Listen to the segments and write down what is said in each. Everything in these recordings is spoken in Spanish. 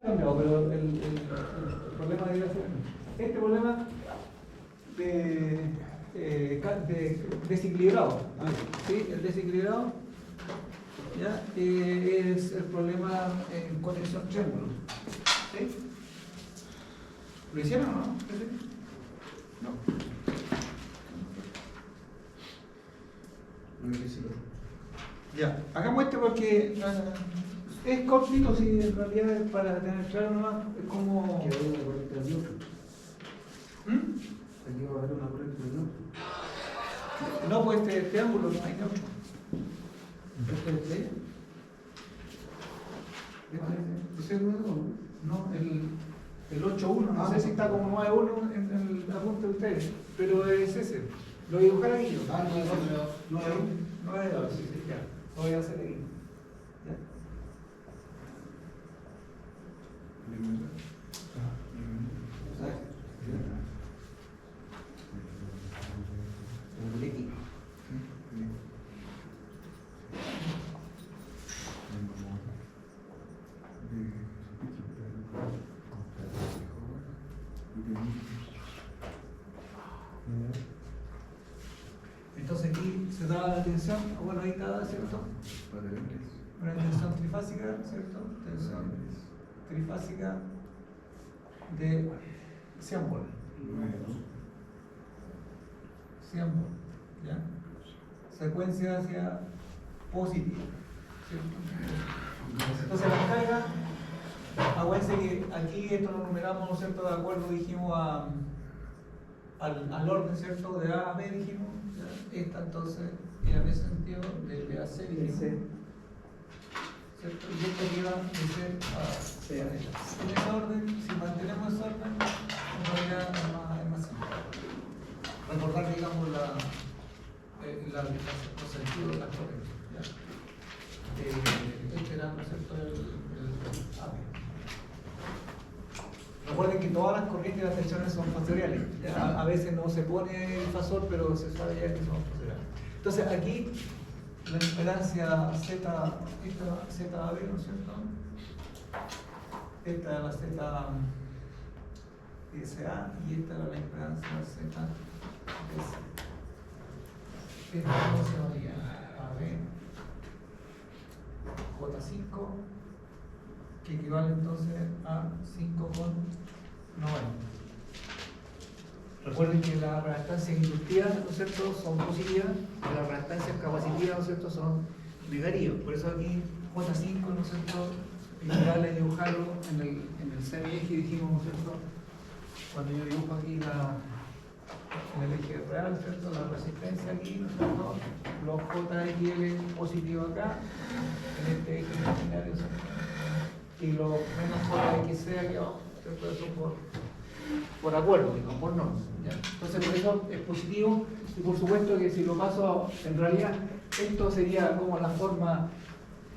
cambiado, pero el problema debería ser este problema de desequilibrado. ¿Sí? El desequilibrado ¿ya? Es el problema en conexión triángulo. ¿Sí? ¿Lo hicieron o no? No. Ya, hagamos este porque es cortito, si en realidad es para tener claro nomás cómo. Aquí va a haber una corriente del neutro. Aquí va a haber una corriente del neutro. No, pues este ángulo no hay neutro. ¿Ese es nuevo? No, el 8-1, no sé si está como 9-1 en el apunte de ustedes, pero es ese. Lo voy a dibujar aquí. 9-2, sí, ya. Lo voy a hacer aquí. ¿Ya? Entonces aquí se da la tensión, bueno ahí está, ¿cierto? Una tensión trifásica, ¿cierto? Tensión trifásica de 100 volt. 100 volt, ¿ya? Secuencia hacia positiva, ¿cierto? Entonces las cargas, acuérdense que aquí esto lo numeramos, ¿no es cierto? De acuerdo, dijimos al orden, ¿cierto? De A a B, dijimos. ¿Ya? Esta entonces, en ese sentido, de B a C, dijimos. ¿Cierto? Y esta lleva de C a C. En ese orden, si mantenemos ese orden, en realidad es más simple. Recordar, digamos, los sentidos de las corrientes. Este era, ¿no es cierto?, el A, B. Recuerden que todas las corrientes de las tensiones son fasoriales. A veces no se pone el fasor, pero se sabe ya que son fasoriales. Entonces aquí la impedancia Z, esta ZAB, ¿no es cierto? Esta era la ZSA y esta era la impedancia ZS. Esta entonces sería AB J5, que equivale entonces a 5,90. Recuerden que las reactancias inductivas, ¿no es cierto?, son positivas, y las reactancias capacitivas, ¿no es cierto?, son negativas. Por eso aquí J5, ¿no es cierto?, equivale a dibujarlo en el semieje, dijimos, ¿no es cierto?, cuando yo dibujo aquí en el eje real, ¿cierto?, la resistencia aquí, ¿no es cierto?, los JXL positivos acá, en este eje imaginario, ¿cierto?, y los menos JXC aquí abajo, ¿cierto?, eso por acuerdo, digamos, por norma. Entonces, por eso es positivo, y por supuesto que si lo paso, en realidad, esto sería como la forma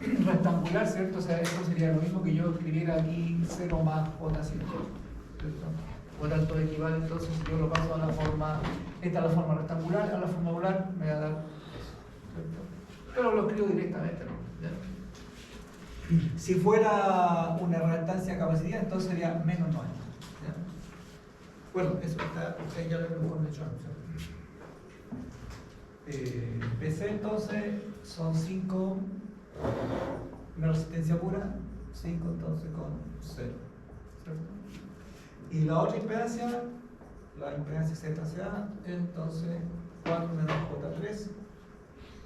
rectangular, ¿cierto? O sea, esto sería lo mismo que yo escribiera aquí 0 más J5, ¿cierto? Por tanto, equivale, entonces, si yo lo paso a la forma, esta es la forma rectangular, a la forma angular me va a dar eso, ¿cierto? Pero lo escribo directamente, ¿no? ¿Ya? Si fuera una reactancia capacitiva, entonces sería menos 90. ¿Ya? Bueno, eso está, ustedes ya lo hemos hecho antes. PC entonces son 5, una resistencia pura, 5 entonces con 0. ¿Cierto? Y la otra impedancia, la impedancia ZCA, entonces 4 menos J3,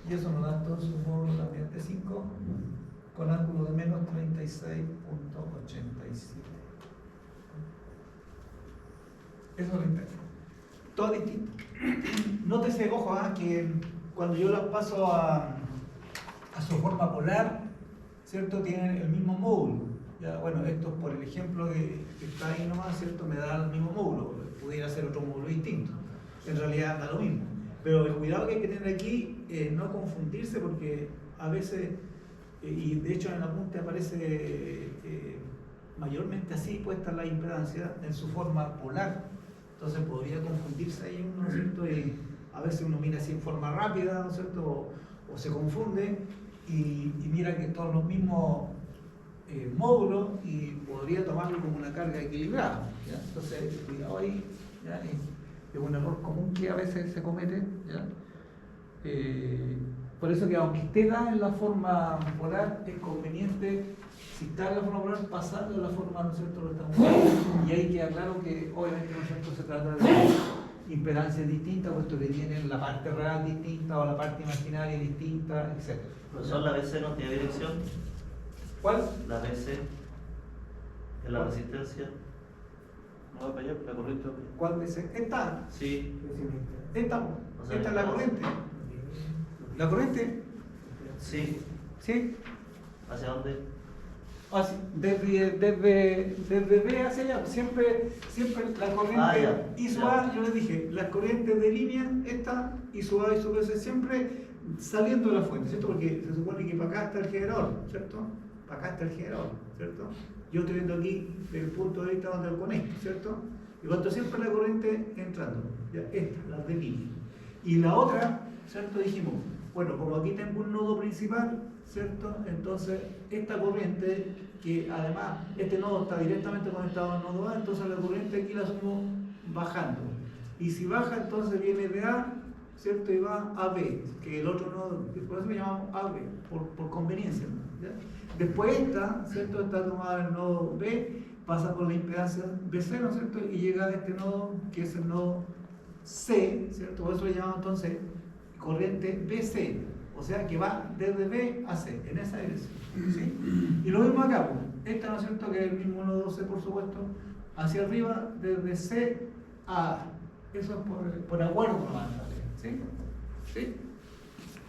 y eso nos da entonces un módulo también de 5 con ángulo de menos 36,87. Eso es la impedancia. Todo distinto. Nótese, ojo, que cuando yo las paso a su forma polar, ¿cierto?, tienen el mismo módulo. Ya, bueno, esto es por el ejemplo que está ahí nomás, ¿cierto?, me da el mismo módulo. Pudiera ser otro módulo distinto. En realidad da lo mismo. Pero el cuidado que hay que tener aquí es no confundirse, porque a veces, y de hecho en el apunte aparece mayormente así puesta la impedancia en su forma polar. Entonces podría confundirse ahí uno, ¿no es cierto? Y a veces uno mira así en forma rápida, ¿no es cierto? O se confunde y mira que todos los mismos módulo y podría tomarlo como una carga equilibrada. ¿Ya? Entonces, cuidado ahí, ¿ya? Es un error común que a veces se comete. ¿Ya? Por eso que aunque esté dada en la forma polar, es conveniente, si está en la forma polar, pasarlo a la forma, ¿no es cierto?, rectangular. Y ahí queda claro que obviamente, ¿no es cierto?, se trata de impedancias distintas, puesto que tienen la parte real distinta o la parte imaginaria distinta, etc. Profesor, ¿la BC no tiene dirección? ¿Cuál? La BC es la resistencia. No va para allá, la corriente. ¿Cuál dice? Esta. Sí. Esta. O sea, Esta es la corriente. ¿La corriente? Sí. ¿Sí? ¿Hacia dónde? Así, desde B hacia allá, siempre la corriente ya, I sub ya. A, yo les dije, las corrientes de línea, esta I sub A y sub S, siempre saliendo de la fuente, ¿cierto? Porque se supone que para acá está el generador, ¿cierto? Para acá está el generador, ¿cierto? Yo estoy viendo aquí desde el punto de vista donde lo conecto, ¿cierto? Y cuanto siempre la corriente entrando, ya, esta, la de línea. Y la otra, ¿cierto? Dijimos, bueno, como aquí tengo un nodo principal, ¿cierto? Entonces, esta corriente, que además este nodo está directamente conectado al nodo A, entonces la corriente aquí la hacemos bajando. Y si baja, entonces viene de A, ¿cierto? Y va a B, que el otro nodo, por eso le llamamos AB, por conveniencia, ¿ya? Después esta, ¿cierto? Está tomada el nodo B, pasa por la impedancia BC, ¿no es cierto? Y llega a este nodo, que es el nodo C, ¿cierto? Por eso le llamamos entonces corriente BC. O sea que va desde B a C, en esa dirección. ¿Sí? Y lo mismo acá, pues. Esta, ¿no es cierto?, que es el mismo nodo C, por supuesto, hacia arriba, desde C a A. Eso es por acuerdo nomás, ¿sí? ¿Sí?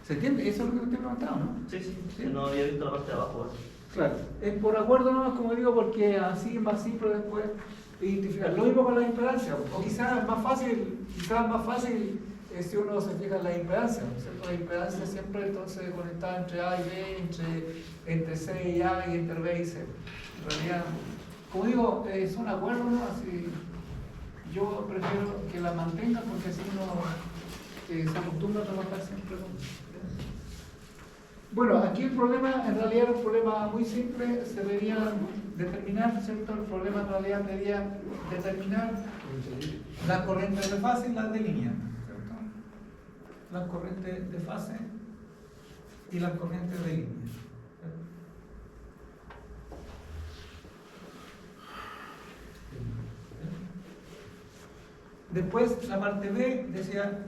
¿Se entiende? Eso es lo que usted preguntaba, ¿no? Sí, sí. ¿Sí? No había visto la parte de abajo. Claro, es por acuerdo nomás, como digo, porque así es más simple después identificar. Lo mismo con la impedancia, o quizás es más fácil, si uno se fija en la impedancia, ¿no es cierto? La impedancia siempre entonces conectada entre A y B, entre C y A y entre B y C. En realidad, como digo, es un acuerdo, ¿no? Así, yo prefiero que la mantenga porque así uno se acostumbra a trabajar siempre con eso. Bueno, aquí el problema en realidad era un problema muy simple, se debería determinar, ¿cierto? El problema en realidad debería determinar las corrientes de fase y las de línea, ¿cierto? Las corrientes de fase y las corrientes de línea. Después la parte B decía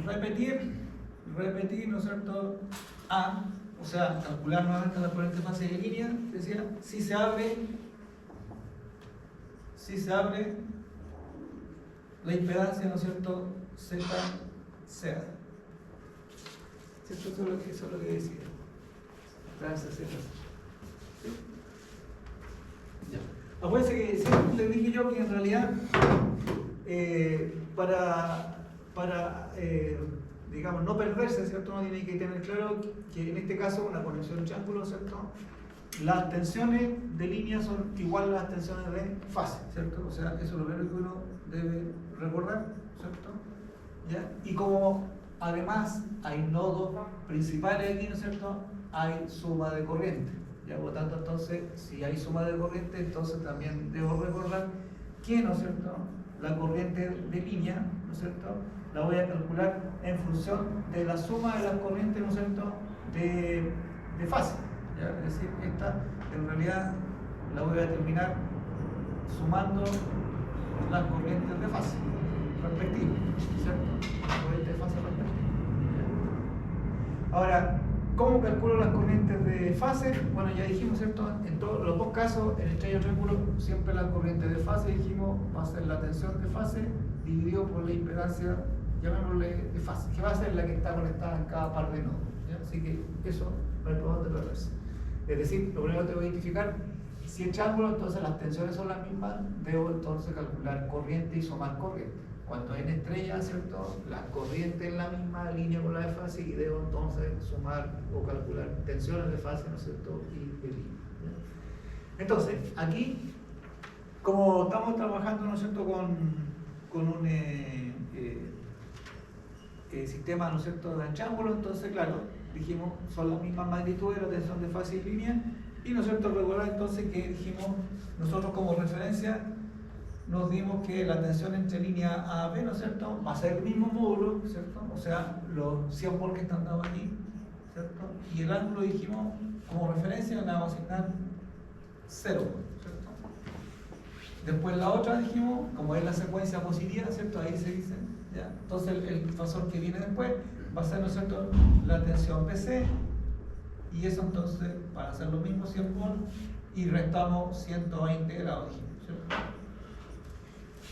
repetir, ¿no es cierto? A, o sea, calcular nuevamente la corriente de fase y de línea, decía, si se abre la impedancia, ¿no es cierto?, Z, ¿cierto? Eso es lo que decía. Impedancia Z. Ya. Acuérdense que siempre les dije yo que en realidad para digamos, no perderse, ¿cierto? Uno tiene que tener claro que en este caso una conexión de triángulo, ¿cierto? Las tensiones de línea son igual a las tensiones de fase, ¿cierto? O sea, eso es lo primero que uno debe recordar, ¿cierto? ¿Ya? Y como además hay nodos principales aquí, ¿no es cierto?, hay suma de corriente. ¿Ya? Por lo tanto, entonces, si hay suma de corriente, entonces también debo recordar que, ¿no es cierto?, la corriente de línea, ¿no es cierto?, la voy a calcular en función de la suma de las corrientes, ¿no es cierto?, de fase. ¿Ya? Es decir, esta en realidad la voy a terminar sumando las corrientes de fase respectivas, ¿cierto? Las corrientes de fase respectivas. Ahora, ¿cómo calculo las corrientes de fase? Bueno, ya dijimos, ¿cierto? En todos los dos casos, en el estrella triángulo, siempre la corriente de fase, dijimos, va a ser la tensión de fase dividido por la impedancia, llamémosle de fase, que va a ser la que está conectada en cada par de nodos. ¿Ya? Así que eso no hay problema de perderse. Es decir, lo primero que tengo que identificar, si es triángulo, entonces las tensiones son las mismas, debo entonces calcular corriente y sumar corriente. Cuando en estrella, ¿cierto?, la corriente es la misma línea con la de fase y debo entonces sumar o calcular tensiones de fase, ¿no es cierto?, y de línea. ¿Ya? Entonces, aquí, como estamos trabajando, ¿no es cierto?, con un sistema, ¿no es cierto?, de triángulo, entonces, claro, dijimos, son las mismas magnitudes de la tensión de fase y línea, Y ¿no es cierto? Regular entonces que dijimos, nosotros como referencia nos dimos que la tensión entre línea A y B, ¿no es cierto? Va a ser el mismo módulo, ¿cierto? O sea, los 100 volts que están dados aquí, ¿cierto? Y el ángulo dijimos, como referencia le vamos a asignar 0 volts, ¿cierto? Después la otra dijimos, como es la secuencia positiva, ¿cierto? Ahí se dice, ¿ya? Entonces el fasor que viene después va a ser, ¿no es cierto?, la tensión BC, y eso entonces, para hacer lo mismo, 100 volts, y restamos 120 grados, ¿cierto?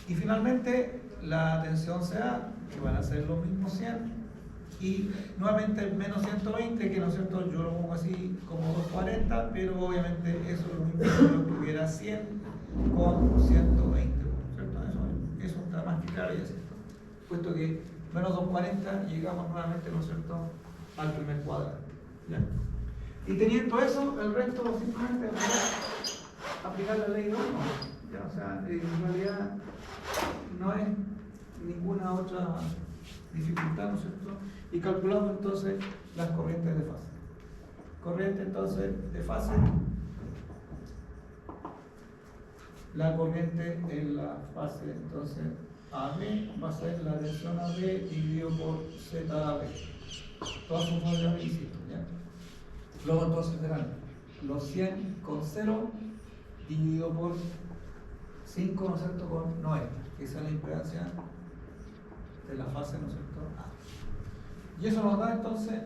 Y finalmente la tensión CA, que van a ser los mismos 100, y nuevamente el menos 120, que no es cierto, yo lo pongo así como 240, pero obviamente eso es lo mismo que yo tuviera 100 con 120, ¿cierto? Eso está más que claro, ya es cierto. Puesto que menos 240 llegamos nuevamente, ¿no es cierto?, al primer cuadrado, ¿ya? Y teniendo eso, el resto simplemente es aplicar la ley de Ohm, ¿ya? O sea, en realidad no es ninguna otra dificultad, ¿no es cierto? Y calculamos entonces las corrientes de fase. Corriente entonces de fase, la corriente en la fase entonces AB va a ser la tensión AB dividido por ZAB. Todas sus fórmulas, insisto, ¿ya? Luego entonces serán los 100 con 0 dividido por 5, ¿no es cierto?, con 90, que esa es la impedancia de la fase, ¿no es cierto?, A. Y eso nos da entonces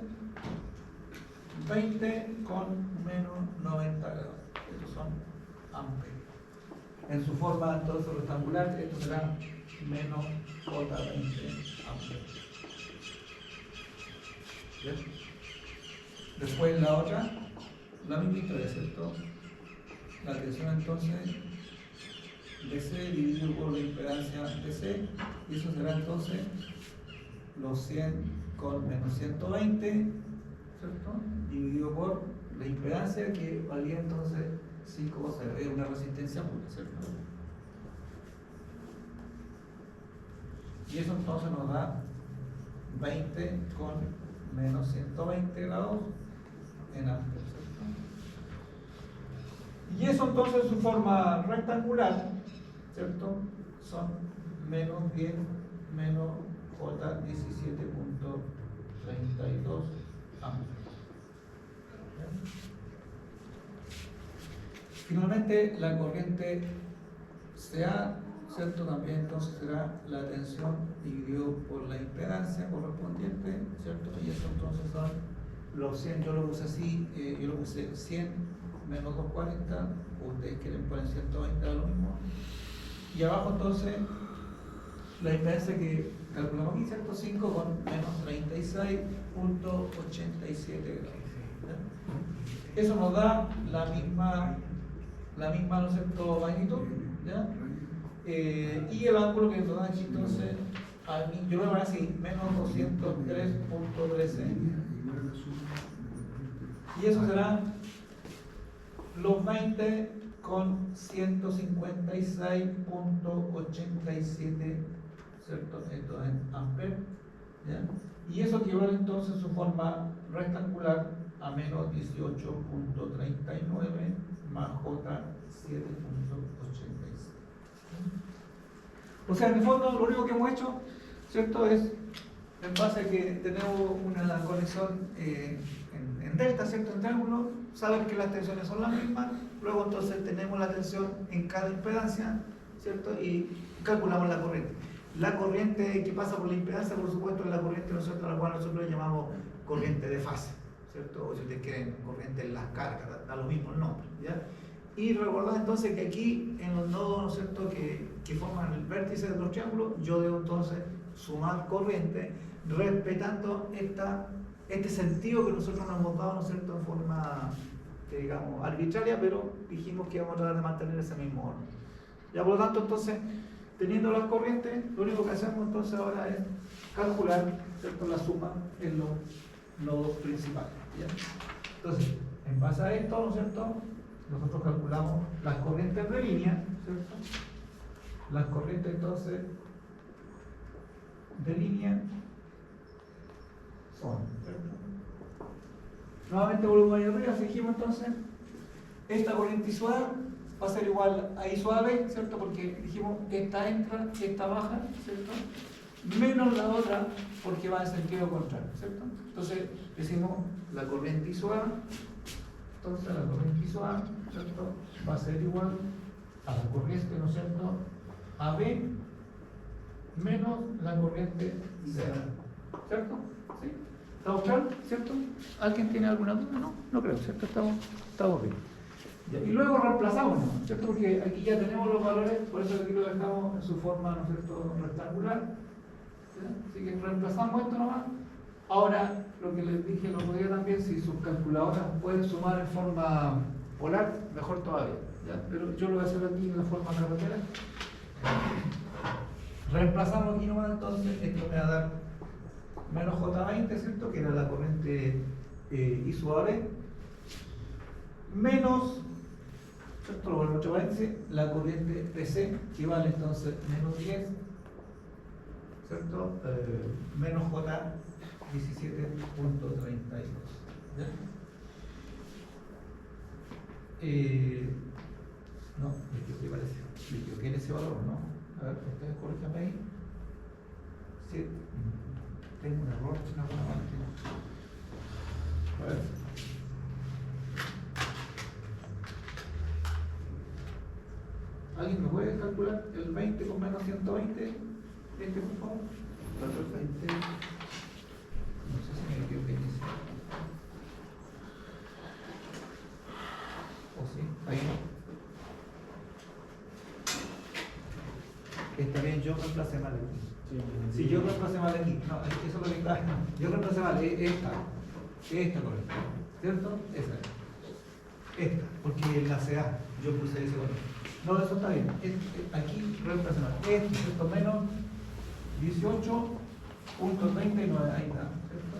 20 con menos 90 grados. Estos son amperios. En su forma entonces rectangular, esto será menos J20 amperios. ¿Bien? Después la otra, la misma historia, ¿cierto? La tensión entonces DC dividido por la impedancia DC, y eso será entonces los 100 con menos 120, ¿cierto?, dividido por la impedancia, que valía entonces 5,0, es una resistencia pura, ¿cierto? Y eso entonces nos da 20 con menos 120 grados en amperes, ¿cierto? Y eso entonces en su forma rectangular, ¿cierto?, son menos 10 menos J 17.32 amperes. Finalmente, la corriente CA, ¿cierto?, también entonces será la tensión dividido por la impedancia correspondiente, ¿cierto? Y eso entonces son los 100, yo lo puse así, yo lo puse 100 menos 240, ustedes quieren poner 120, da lo mismo. Y abajo entonces la impedancia que calculamos aquí, ¿cierto?, 5 con menos 36.87 grados. ¿Ya? Eso nos da la misma, ¿no es cierto?, magnitud, ¿ya? Y el ángulo que nos da aquí entonces, yo lo voy a poner así, menos 203.13. Y eso será los 20 con 156.87, ¿cierto? Esto en amperes, ¿ya? Y eso equivale entonces en su forma rectangular a menos 18.39 más J 7.86. O sea, en el fondo lo único que hemos hecho, ¿cierto?, es en base a que tenemos una conexión en delta, ¿cierto?, en triángulo, saber que las tensiones son las mismas, luego entonces tenemos la tensión en cada impedancia, ¿cierto?, y calculamos la corriente. La corriente que pasa por la impedancia, por supuesto, es la corriente, ¿no es cierto?, a la cual nosotros llamamos corriente de fase, ¿cierto?, o si ustedes quieren, corriente en las cargas, da lo mismo el nombre, ¿ya? Y recordad entonces que aquí en los nodos, ¿no es cierto?, que forman el vértice de los triángulos, yo debo entonces sumar corriente respetando este sentido que nosotros nos hemos dado, ¿no es cierto?, en forma, digamos, arbitraria, pero dijimos que íbamos a tratar de mantener ese mismo orden. Ya, por lo tanto, entonces, teniendo las corrientes, lo único que hacemos entonces ahora es calcular, ¿cierto?, la suma en los nodos principales, ¿ya? Entonces, en base a esto, ¿no es cierto?, nosotros calculamos las corrientes de línea, ¿cierto? Las corrientes entonces de línea son, ¿cierto? Nuevamente volvemos ahí arriba, dijimos entonces esta corriente I suave va a ser igual a I suave, ¿cierto? Porque dijimos esta entra, esta baja, ¿cierto? Menos la otra porque va en sentido contrario, ¿cierto? Entonces decimos la corriente I suave, entonces la corriente I suave, ¿cierto? Va a ser igual a la corriente, ¿no es cierto? AB menos la corriente CA, ¿cierto? ¿Sí? ¿Estamos claros? ¿Cierto? ¿Alguien tiene alguna duda? No, no creo, ¿cierto? Estamos bien. Ya, y luego reemplazamos, ¿no? ¿Cierto? Porque aquí ya tenemos los valores, por eso aquí lo dejamos en su forma, ¿no es cierto?, rectangular. ¿Ya? Así que reemplazamos esto nomás. Ahora, lo que les dije el otro día también, si sus calculadoras pueden sumar en forma polar, mejor todavía. ¿Ya? Pero yo lo voy a hacer aquí en la forma carretera. Reemplazamos aquí nomás, entonces esto me va a dar menos J20, ¿cierto? Que era la corriente I suave, menos, ¿cierto? Lo vuelvo a paréntesis, la corriente PC, que vale entonces menos 10, ¿cierto? Menos J 17.32. ¿Ya? No, me equivoqué, parece. Me equivoqué en ese valor, ¿no? A ver, ustedes corríjanme ahí. Sí. Tengo un error en alguna máquina. A ver. ¿Alguien me puede calcular el 20 con menos 120? Este, por favor. El 20. No sé si me equivoqué en eso. ¿O sí? Ahí no. Está bien, yo reemplacé mal aquí. Si yo reemplacé mal aquí, no, eso es lo que está. Yo reemplacé mal, esta correcta, ¿cierto? Esta, porque en la CA yo puse ese valor. No, eso está bien. Aquí reemplacé mal. ¿Cierto? Menos 18.39, ahí está, ¿cierto?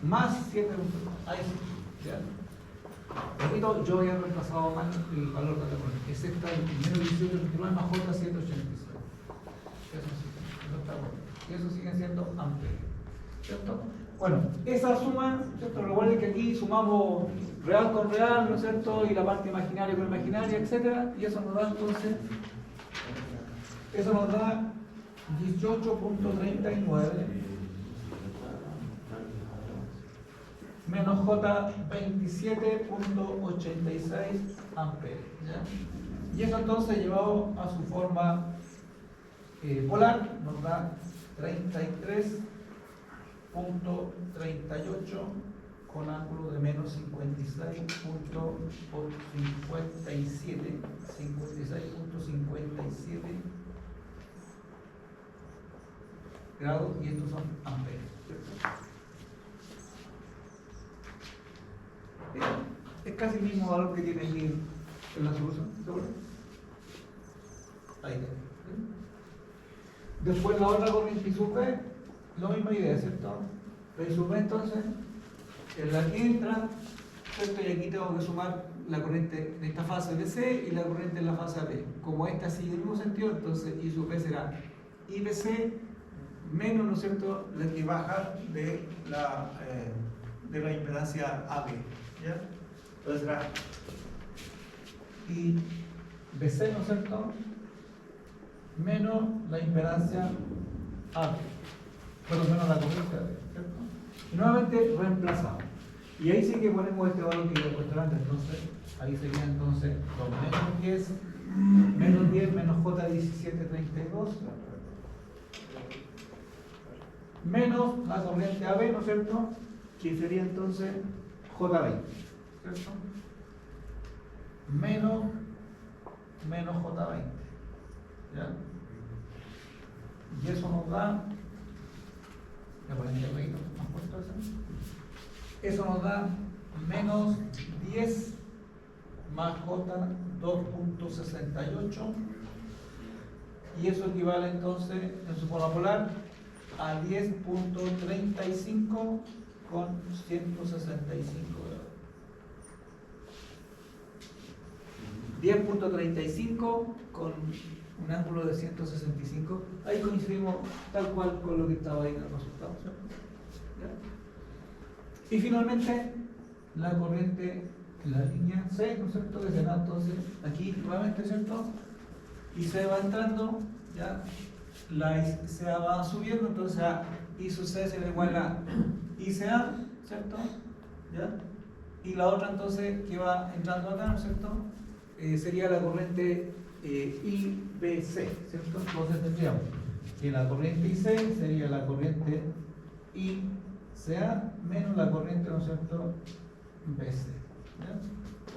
Más 7, ahí sí, ¿ya? Repito, yo había reemplazado mal el valor de la corriente. Es esta, el menos 18.39 más J 186. Eso sí, no está bueno. Y eso sigue siendo amplio, ¿cierto? Bueno, esa suma, ¿cierto? Recuerden que aquí sumamos real con real, ¿no es cierto? Y la parte imaginaria con imaginaria, etc. Y eso nos da entonces, eso nos da 18.39 menos J 27.86 amperes, ¿ya? Y eso entonces llevado a su forma polar nos da 33.38 con ángulo de menos 56.57 grados, y estos son amperes, ¿cierto? Es casi el mismo valor que tiene aquí en la solución, ¿seguro? Ahí está. Después la otra corriente I sub B, la misma idea, ¿cierto? La I sub B entonces, en la que entra, ¿cierto? Y aquí tengo que sumar la corriente en esta fase BC y la corriente en la fase AB. Como esta sigue en el mismo sentido, entonces I sub B será IBC menos, ¿no es cierto?, la que baja de la impedancia AB, ¿ya? Entonces será IBC, ¿no es cierto?, menos la impedancia AB, pero menos la corriente AB, ¿cierto? Y nuevamente reemplazamos. Y ahí sí que ponemos este valor que yo he puesto antes, entonces ahí sería entonces con menos 10 menos J 17.32 menos la corriente AB, ¿no es cierto?, que sería entonces J20, ¿cierto? Menos J20, ¿ya? Y eso nos da, eso nos da menos 10 más J 2.68, y eso equivale entonces en su forma polar a 10.35 con 165 grados. 10.35 con un ángulo de 165. Ahí coincidimos tal cual con lo que estaba ahí en el resultado, ¿cierto? ¿Ya? Y finalmente la corriente la línea C, ¿no es cierto? Que será entonces aquí nuevamente, ¿cierto? Y se va entrando, ya, la ICA va subiendo, entonces a I sub C será igual a ICA, ¿cierto? ¿Ya? Y la otra entonces que va entrando acá, ¿no es cierto? Sería la corriente IBC, ¿cierto? Entonces tendríamos que la corriente IC sería la corriente ICA menos la corriente, ¿no es cierto?, BC. ¿Ya?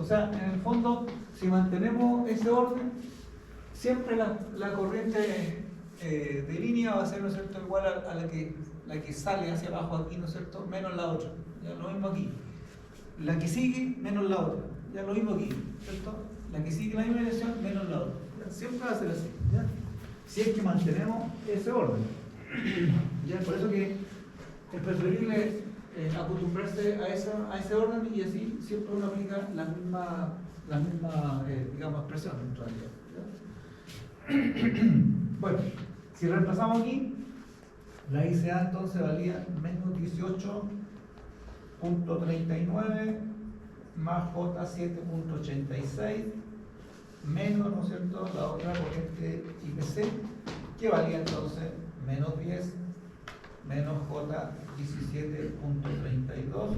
O sea, en el fondo, si mantenemos ese orden, siempre la corriente de línea va a ser, ¿no es cierto?, igual a la que sale hacia abajo aquí, ¿no es cierto?, menos la otra. Ya lo mismo aquí. La que sigue menos la otra. Ya lo mismo aquí, ¿cierto? La que sigue la misma dirección menos la otra. ¿Ya? Siempre va a ser así. ¿Ya? Si es que mantenemos ese orden. ¿Ya? Por eso que es preferible acostumbrarse a ese orden y así siempre uno aplica la misma digamos, expresión en realidad. ¿Ya? Bueno, si reemplazamos aquí, la ICA entonces valía menos 18.39 más J7.86 menos, ¿no es cierto?, la otra corriente IPC, que valía entonces menos 10 menos J17.32,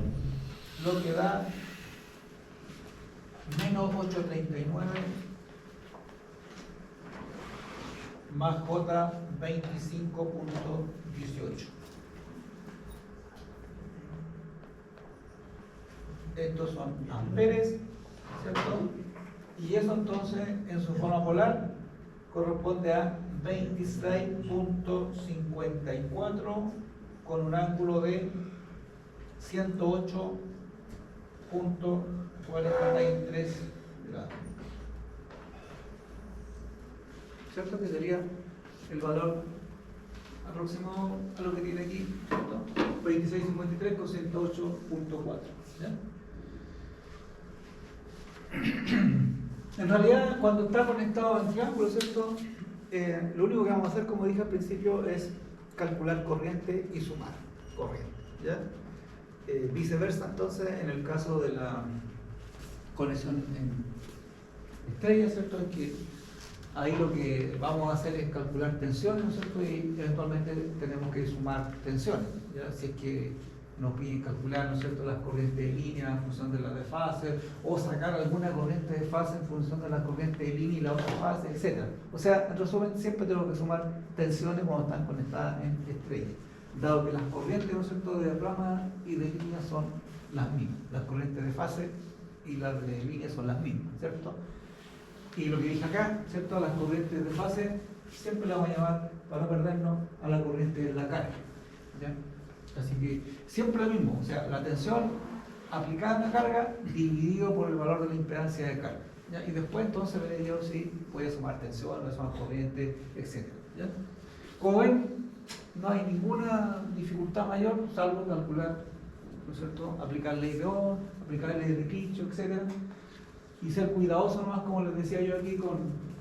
lo que da menos 8.39 más J25.18. Estos son amperes, ¿cierto? Y eso entonces en su forma polar corresponde a 26.54 con un ángulo de 108.43 grados. ¿Cierto? Que sería el valor aproximado a lo que tiene aquí, ¿cierto? 26.53 con 108.4. ¿Ya? En realidad, cuando está conectado en triángulo, ¿cierto? Lo único que vamos a hacer, como dije al principio, es calcular corriente y sumar corriente. ¿Ya? Viceversa, entonces, en el caso de la conexión en estrella, ¿cierto? Es que ahí lo que vamos a hacer es calcular tensiones, ¿no es cierto? Y eventualmente tenemos que sumar tensiones, ¿ya? Si es que nos piden calcular, ¿no es cierto?, las corrientes de línea en función de la de fase, o sacar alguna corriente de fase en función de la corriente de línea y la otra fase, etc. O sea, en resumen, siempre tenemos que sumar tensiones cuando están conectadas en estrella, dado que las corrientes, ¿no es cierto?, de rama y de línea son las mismas. Las corrientes de fase y las de línea son las mismas, ¿cierto? Y lo que dije acá, ¿cierto?, las corrientes de fase siempre las vamos a llamar, para no perdernos, a la corriente de la carga, ¿ya? Así que siempre lo mismo, o sea, la tensión aplicada en la carga dividido por el valor de la impedancia de carga, ¿ya? Y después entonces veré yo si voy a sumar tensión, voy a sumar corriente, etc. ¿Ya? Como ven, no hay ninguna dificultad mayor, salvo calcular, ¿no es cierto?, aplicar ley de Ohm, aplicar ley de Kirchhoff, etc. Y ser cuidadoso nomás, como les decía yo aquí,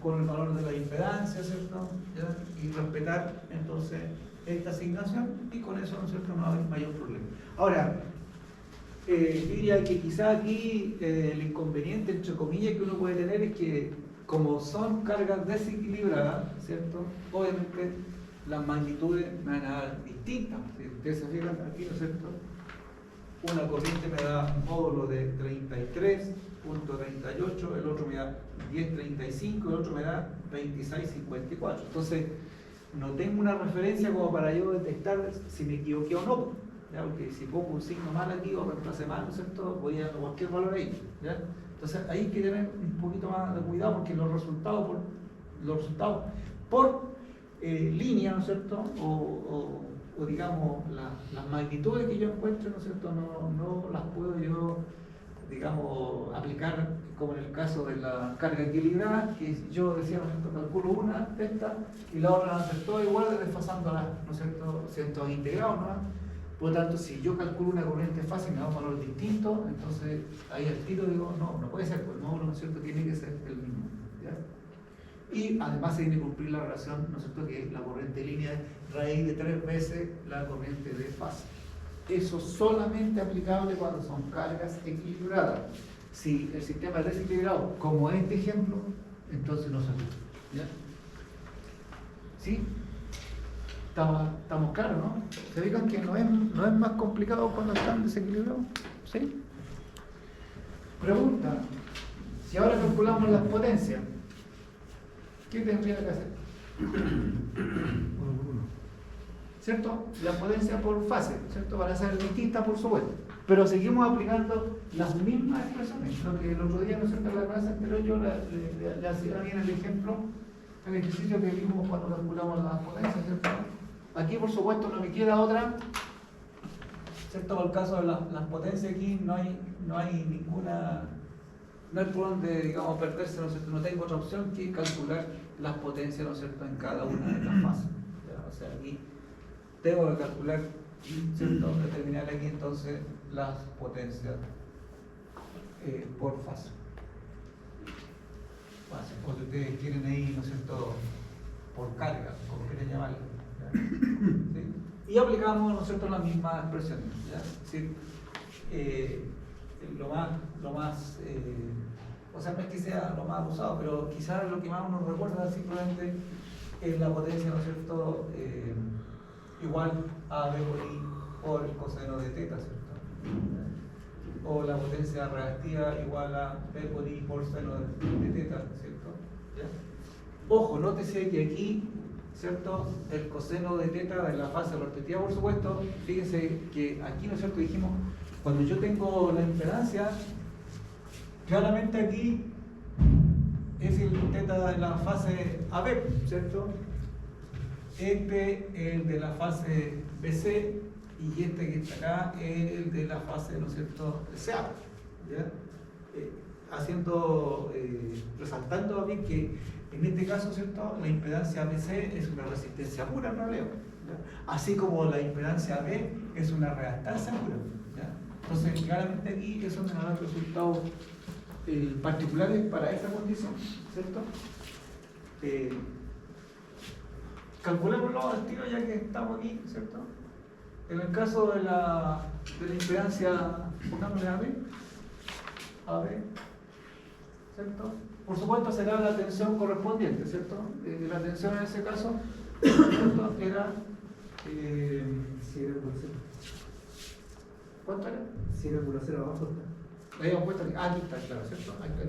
con el valor de la impedancia, ¿cierto? ¿Ya? Y respetar entonces esta asignación, y con eso, ¿no es cierto?, no hay mayor problema. Ahora, yo diría que quizá aquí el inconveniente, entre comillas, que uno puede tener es que como son cargas desequilibradas, ¿cierto?, obviamente las magnitudes me van a dar distintas. Si ustedes se fijan aquí, ¿no es cierto?, una corriente me da un módulo de 33.38, el otro me da 10.35, el otro me da 26.54. Entonces, no tengo una referencia como para yo detectar si me equivoqué o no, ¿ya? Porque si pongo un signo mal aquí o reemplace mal, ¿no es cierto?, voy a dar cualquier valor ahí, ¿ya? Entonces ahí hay que tener un poquito más de cuidado, porque los resultados por línea, ¿no es cierto?, o digamos las magnitudes que yo encuentro, ¿no es cierto?, no las puedo yo, digamos, aplicar como en el caso de la carga equilibrada, que yo decía, ¿no es cierto?, calculo una, esta, y la otra hacer todo igual, desfasándola, ¿no es cierto?, cientos integrados, ¿no? Por lo tanto, si yo calculo una corriente fácil y me da un valor distinto, entonces ahí al tiro digo, no puede ser, pues el módulo, ¿no es cierto?, tiene que ser el mismo, ¿ya? Y además se tiene que cumplir la relación, ¿no es cierto?, que la corriente de línea es raíz de 3 veces la corriente de fase. Eso solamente aplicable cuando son cargas equilibradas. Si el sistema es desequilibrado, como este ejemplo, entonces no se aplica. ¿Ya? ¿Sí? Estamos claros, ¿no? ¿Se fijan que no es más complicado cuando están desequilibrados? ¿Sí? Pregunta, si ahora calculamos las potencias, ¿qué tendría que hacer? ¿Cierto? Las potencias por fase, ¿cierto? Van a ser distintas, por supuesto. Pero seguimos aplicando las mismas expresiones. Lo que el otro día, ¿no es cierto?, en la clase anterior yo le hacía bien el ejemplo, el ejercicio que vimos cuando calculamos las potencias, ¿cierto? Aquí, por supuesto, no me queda otra, ¿cierto? Por el caso de las potencias aquí no hay ninguna, no hay por donde, digamos, perderse, ¿no es cierto? No tengo otra opción que calcular las potencias, ¿no es cierto?, en cada una de las fases. ¿Ya? O sea, aquí tengo que calcular, ¿cierto?, determinar aquí entonces las potencias por fase. O si ustedes quieren ahí, ¿no es cierto?, por carga, como quieren llamarlo. ¿Ya? ¿Sí? Y aplicamos, ¿no es cierto?, las mismas expresiones. ¿Ya? Es decir, o sea, no es que sea lo más usado, pero quizás lo que más uno recuerda simplemente es la potencia, ¿no es cierto?, igual a B por I por el coseno de teta, ¿cierto? O la potencia reactiva igual a B por I por seno de teta, ¿cierto? ¿Ya? Ojo, nótese que aquí, ¿cierto?, el coseno de teta de la fase respectiva, por supuesto, fíjense que aquí, ¿no es cierto?, dijimos, cuando yo tengo la impedancia, claramente aquí es el teta de la fase AB, ¿cierto? Este es el de la fase BC y este que está acá es el de la fase, ¿no es cierto?, CA. ¿Ya? Resaltando bien que en este caso, ¿cierto?, la impedancia BC es una resistencia pura en realidad, ¿ya? Así como la impedancia B es una reactancia pura. ¿Ya? Entonces, claramente aquí esos me dan resultados particulares para esa condición, ¿cierto? Calculémoslo al tiro ya que estamos aquí, ¿cierto? En el caso de la impedancia, pongámosle AB, ¿cierto? Por supuesto será la tensión correspondiente, ¿cierto? La tensión en ese caso, ¿cierto?, era... ¿cuánto era? 0,0 abajo está. Le habíamos puesto aquí, aquí está, claro, ¿cierto? Ahí está,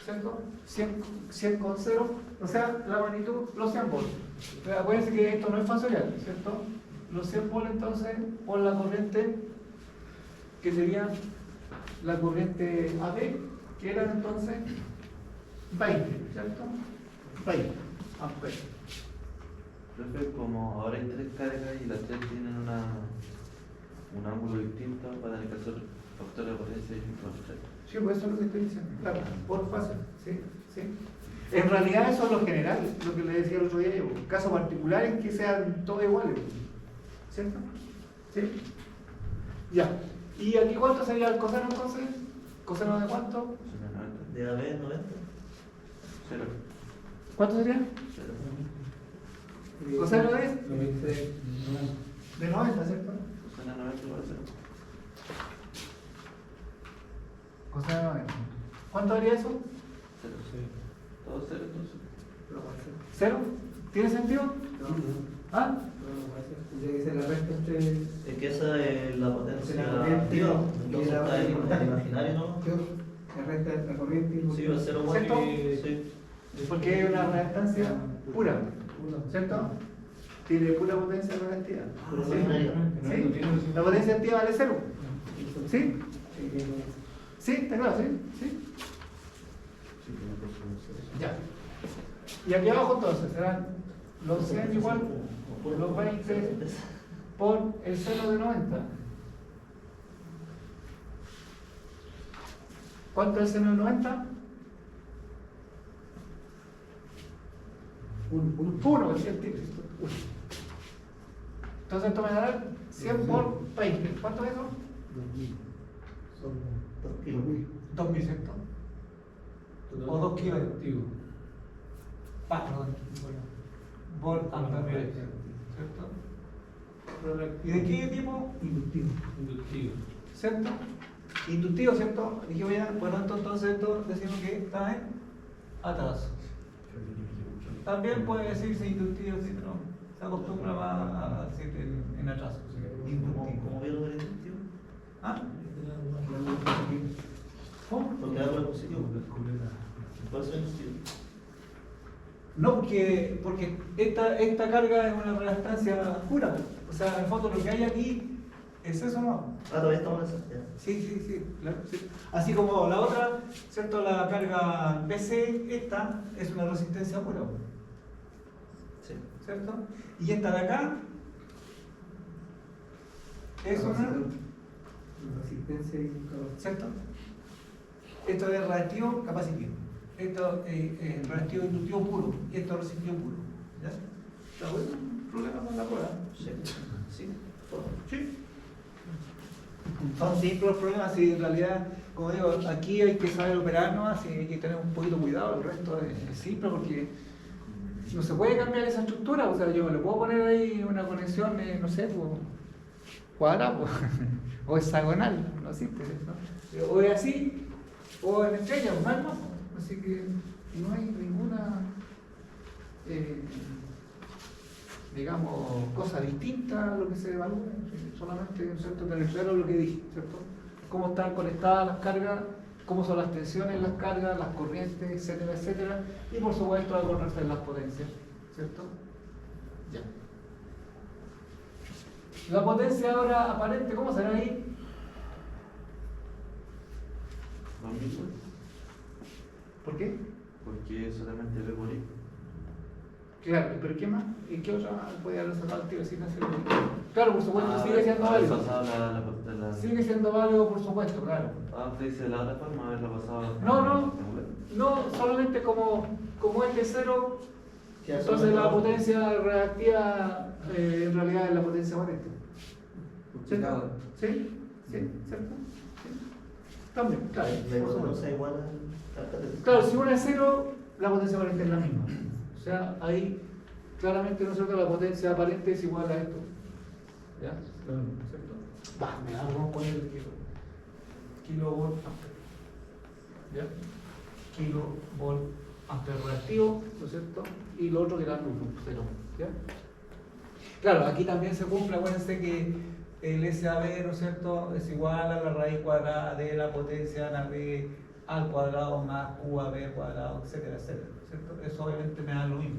¿cierto? 100 con 0, o sea, la magnitud, los 100 volts. Acuérdense que esto no es fasorial, ¿cierto? Los 100 volts entonces por la corriente, que sería la corriente AB, que era entonces 20, ¿cierto? 20 amperes. Profe, como ahora hay tres cargas y las tres tienen un ángulo distinto, para tener que hacer factores de potencia distintos. Sí, pues eso es lo que estoy diciendo, claro, por fase, sí, sí. En realidad eso es lo general, lo que le decía el otro día yo, caso particular en que sean todos iguales, ¿cierto? ¿Sí? Ya. ¿Y aquí cuánto sería el coseno entonces? ¿Coseno de cuánto? De AB 90. 0. ¿Cuánto sería? 0. ¿Coseno de? De 90, ¿cierto? Coseno 90 igual a 0. Coseno de 90. ¿Cuánto daría eso? 0. Todo 0 entonces. ¿Cero? ¿Tiene sentido? ¿Ah? Tendría que ser la recta entre... Es que esa es la potencia la corriente activa, y entonces la- está en imaginario, ¿no? La recta de la corriente y... Sí, va a ser igual ¿Cierto? y... Sí. Porque es una reactancia pura, ¿cierto? Tiene pura potencia reactiva. ¿Sí? La potencia activa vale 0. ¿Sí? ¿Sí? ¿Está claro? ¿Sí? ¿Sí? Ya. Y aquí abajo entonces serán los 100 igual por los 20 por el seno de 90. ¿Cuánto es el seno de 90? 1, es el tipo. Entonces esto me dará 100 por 20. ¿Cuánto es eso? 2000. Son 2000. 2000, ¿cierto? O 2 kilos. Perdón. Volt ampere. ¿Cierto? ¿Y de qué tipo? inductivo. ¿Cierto? inductivo, ¿cierto? Dijimos ya, por lo tanto, entonces esto decimos que está en atraso. También puede decirse inductivo, sí, pero se acostumbra más a decir en atraso. Inductivo. ¿Cómo veo el inductivo? ¿Ah? Porque habla positivo. ¿Cuál es el inductivo? No, porque esta carga es una reactancia pura. O sea, en el fondo lo que hay aquí es eso, ¿no? Ah, todavía estamos en esa. Ya. Sí, claro, sí. Así como la otra, ¿cierto? La carga PC, esta es una resistencia pura, Sí. ¿cierto? Y esta de acá es una, Resistencia y capacidad. ¿cierto? Esto es reactivo capacitivo. Esto es reactivo inductivo puro y esto es resistivo puro. ¿Ya? ¿Está bueno? ¿Problema con la prueba? Sí. Sí. Sí. Son simples los problemas y en realidad, como digo, aquí hay que saber operarnos, así hay que tener un poquito de cuidado, el resto es simple porque no se puede cambiar esa estructura, o sea, yo me le puedo poner ahí una conexión, no sé, pues, cuadrada pues, o hexagonal, no existe eso. O es así, o en estrella, o más, así que no hay ninguna, digamos, cosa distinta a lo que se evalúa, solamente, ¿cierto?, tener claro lo que dije, ¿cierto? Cómo están conectadas las cargas, cómo son las tensiones en las cargas, las corrientes, etcétera, etcétera, y por supuesto a conocer las potencias, ¿cierto? Ya. La potencia ahora aparente, ¿cómo será ahí? 2000 volts. ¿Por qué? Porque solamente ve por ahí. Claro, pero ¿qué más? ¿Y qué otra puede haber sacado el tío sin hacer el... Claro, por supuesto, sigue siendo haber válido. pasado la... Sigue siendo válido, por supuesto, claro. Usted dice la otra forma, haberla pasado. No, solamente como es de cero, Que hace entonces la una- potencia reactiva en realidad es la potencia aparente. ¿Cierto? ¿Sí? ¿Cierto? Sí. También, claro. La por igual no supuesto. sea igual al Claro, si una es cero, la potencia aparente es la misma. O sea, ahí claramente nosotros la potencia aparente es igual a esto. ¿Ya? ¿Cierto? Va, vamos a poner el kilovolt ampere. ¿Ya? Kilovolt ampere reactivo, ¿no es cierto? Y lo otro que era nulo, cero. ¿Ya? Claro, aquí también se cumple, acuérdense que el SAB, ¿no es cierto?, es igual a la raíz cuadrada de la potencia de la B al cuadrado más QAB cuadrado, etcétera, etcétera, ¿cierto? Eso obviamente me da lo mismo,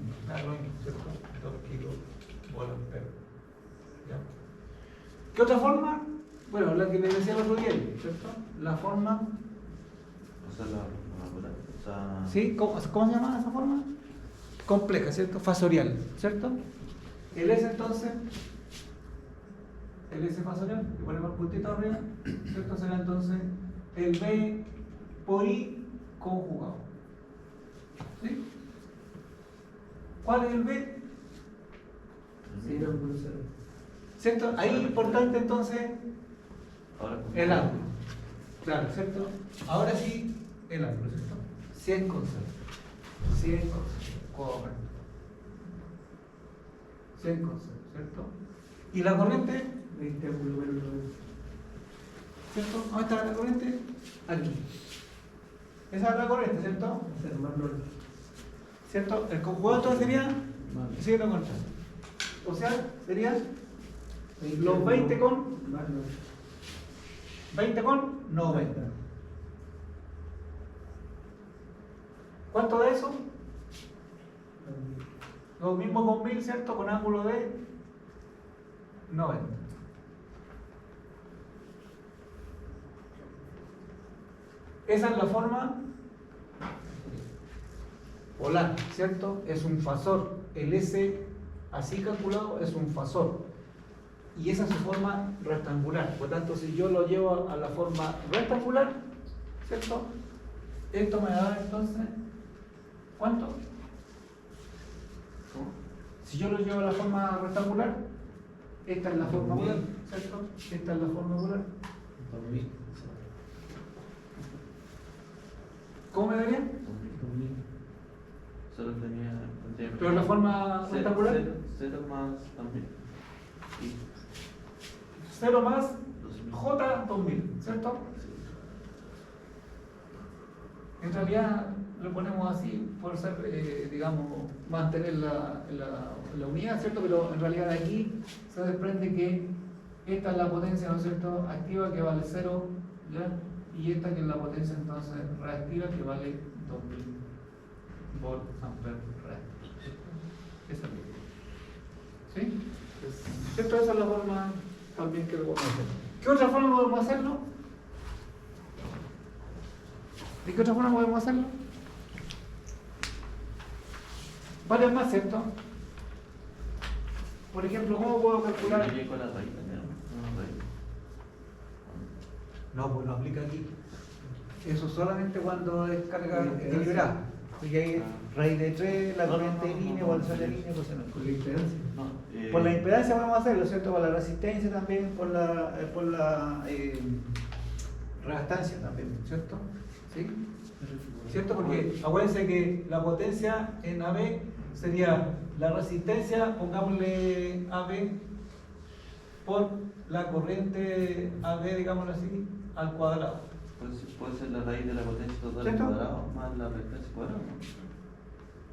¿cierto? 2 kilovolt ampere. ¿Ya? ¿Qué otra forma? Bueno, la que les decía el otro día, ¿cierto? La forma... O sea, o sea... ¿Sí? ¿Cómo se llama esa forma? Compleja, ¿cierto? Fasorial, ¿cierto? El S entonces, el S fasorial, que ponemos el puntito arriba, ¿cierto? Será entonces el B por I conjugado. ¿Sí? ¿Cuál es el B? Sí, no, por cero. ¿Cierto? Ahí es importante entonces Ahora, el ángulo. Claro, ¿cierto? Ahora sí, el ángulo, ¿cierto? 100 con 0. 100 con 0. Correcto. 100 con 0, ¿cierto? ¿Y la corriente? 20 ángulo menos 90. ¿Cierto? ¿Dónde está la corriente? Aquí. Esa es la corriente, ¿cierto? Va a ser más 90. ¿Cierto? El conjugado entonces sería 100 con 3. O sea, serían los 20 con Más 90. 20 con 90. ¿Cuánto da eso? Lo mismo con 1000, ¿cierto? Con ángulo de 90. Esa es la forma polar, ¿cierto? Es un fasor. El S así calculado es un fasor. Y esa es su forma rectangular. Por tanto, si yo lo llevo a la forma rectangular, ¿cierto? Esto me da entonces, ¿cuánto? Si yo lo llevo a la forma rectangular, esta es la forma polar, ¿cierto? Esta es la forma polar. ¿Cómo me daría? Solo tenía... Pero en la forma rectangular. 0 más también. Y 0 más 2000. J 2000, ¿cierto? En realidad lo ponemos así por ser, digamos, mantener la unidad, ¿cierto? Pero en realidad de aquí se desprende que esta es la potencia, ¿no es cierto?, activa que vale 0, ¿ya? Y esta que es la potencia entonces reactiva que vale 2000 volt ampere reactivo. Esa es la idea. ¿Sí? ¿Cierto? Esa es la forma también que lo podemos hacer. ¿Qué otra forma podemos hacerlo? ¿De qué otra forma podemos hacerlo? Varias más, ¿cierto? Por ejemplo, ¿cómo puedo calcular? Yo llego a la raíz también, ¿no? La raíz. No, pues lo aplica aquí. Eso solamente cuando es carga equilibrada. Porque hay raíz de 3, la corriente de línea, evaluación de línea, cosas no. Con la impedancia. No, Por la impedancia podemos hacerlo, ¿cierto? Por la resistencia también, por la reactancia también, ¿cierto? ¿Sí? ¿Cierto? Porque acuérdense que la potencia en AB sería la resistencia, pongámosle AB, por la corriente AB, digámoslo así, al cuadrado. puede ser la raíz de la potencia total al ¿Cierto? cuadrado más la reactancia cuadrada, ¿no?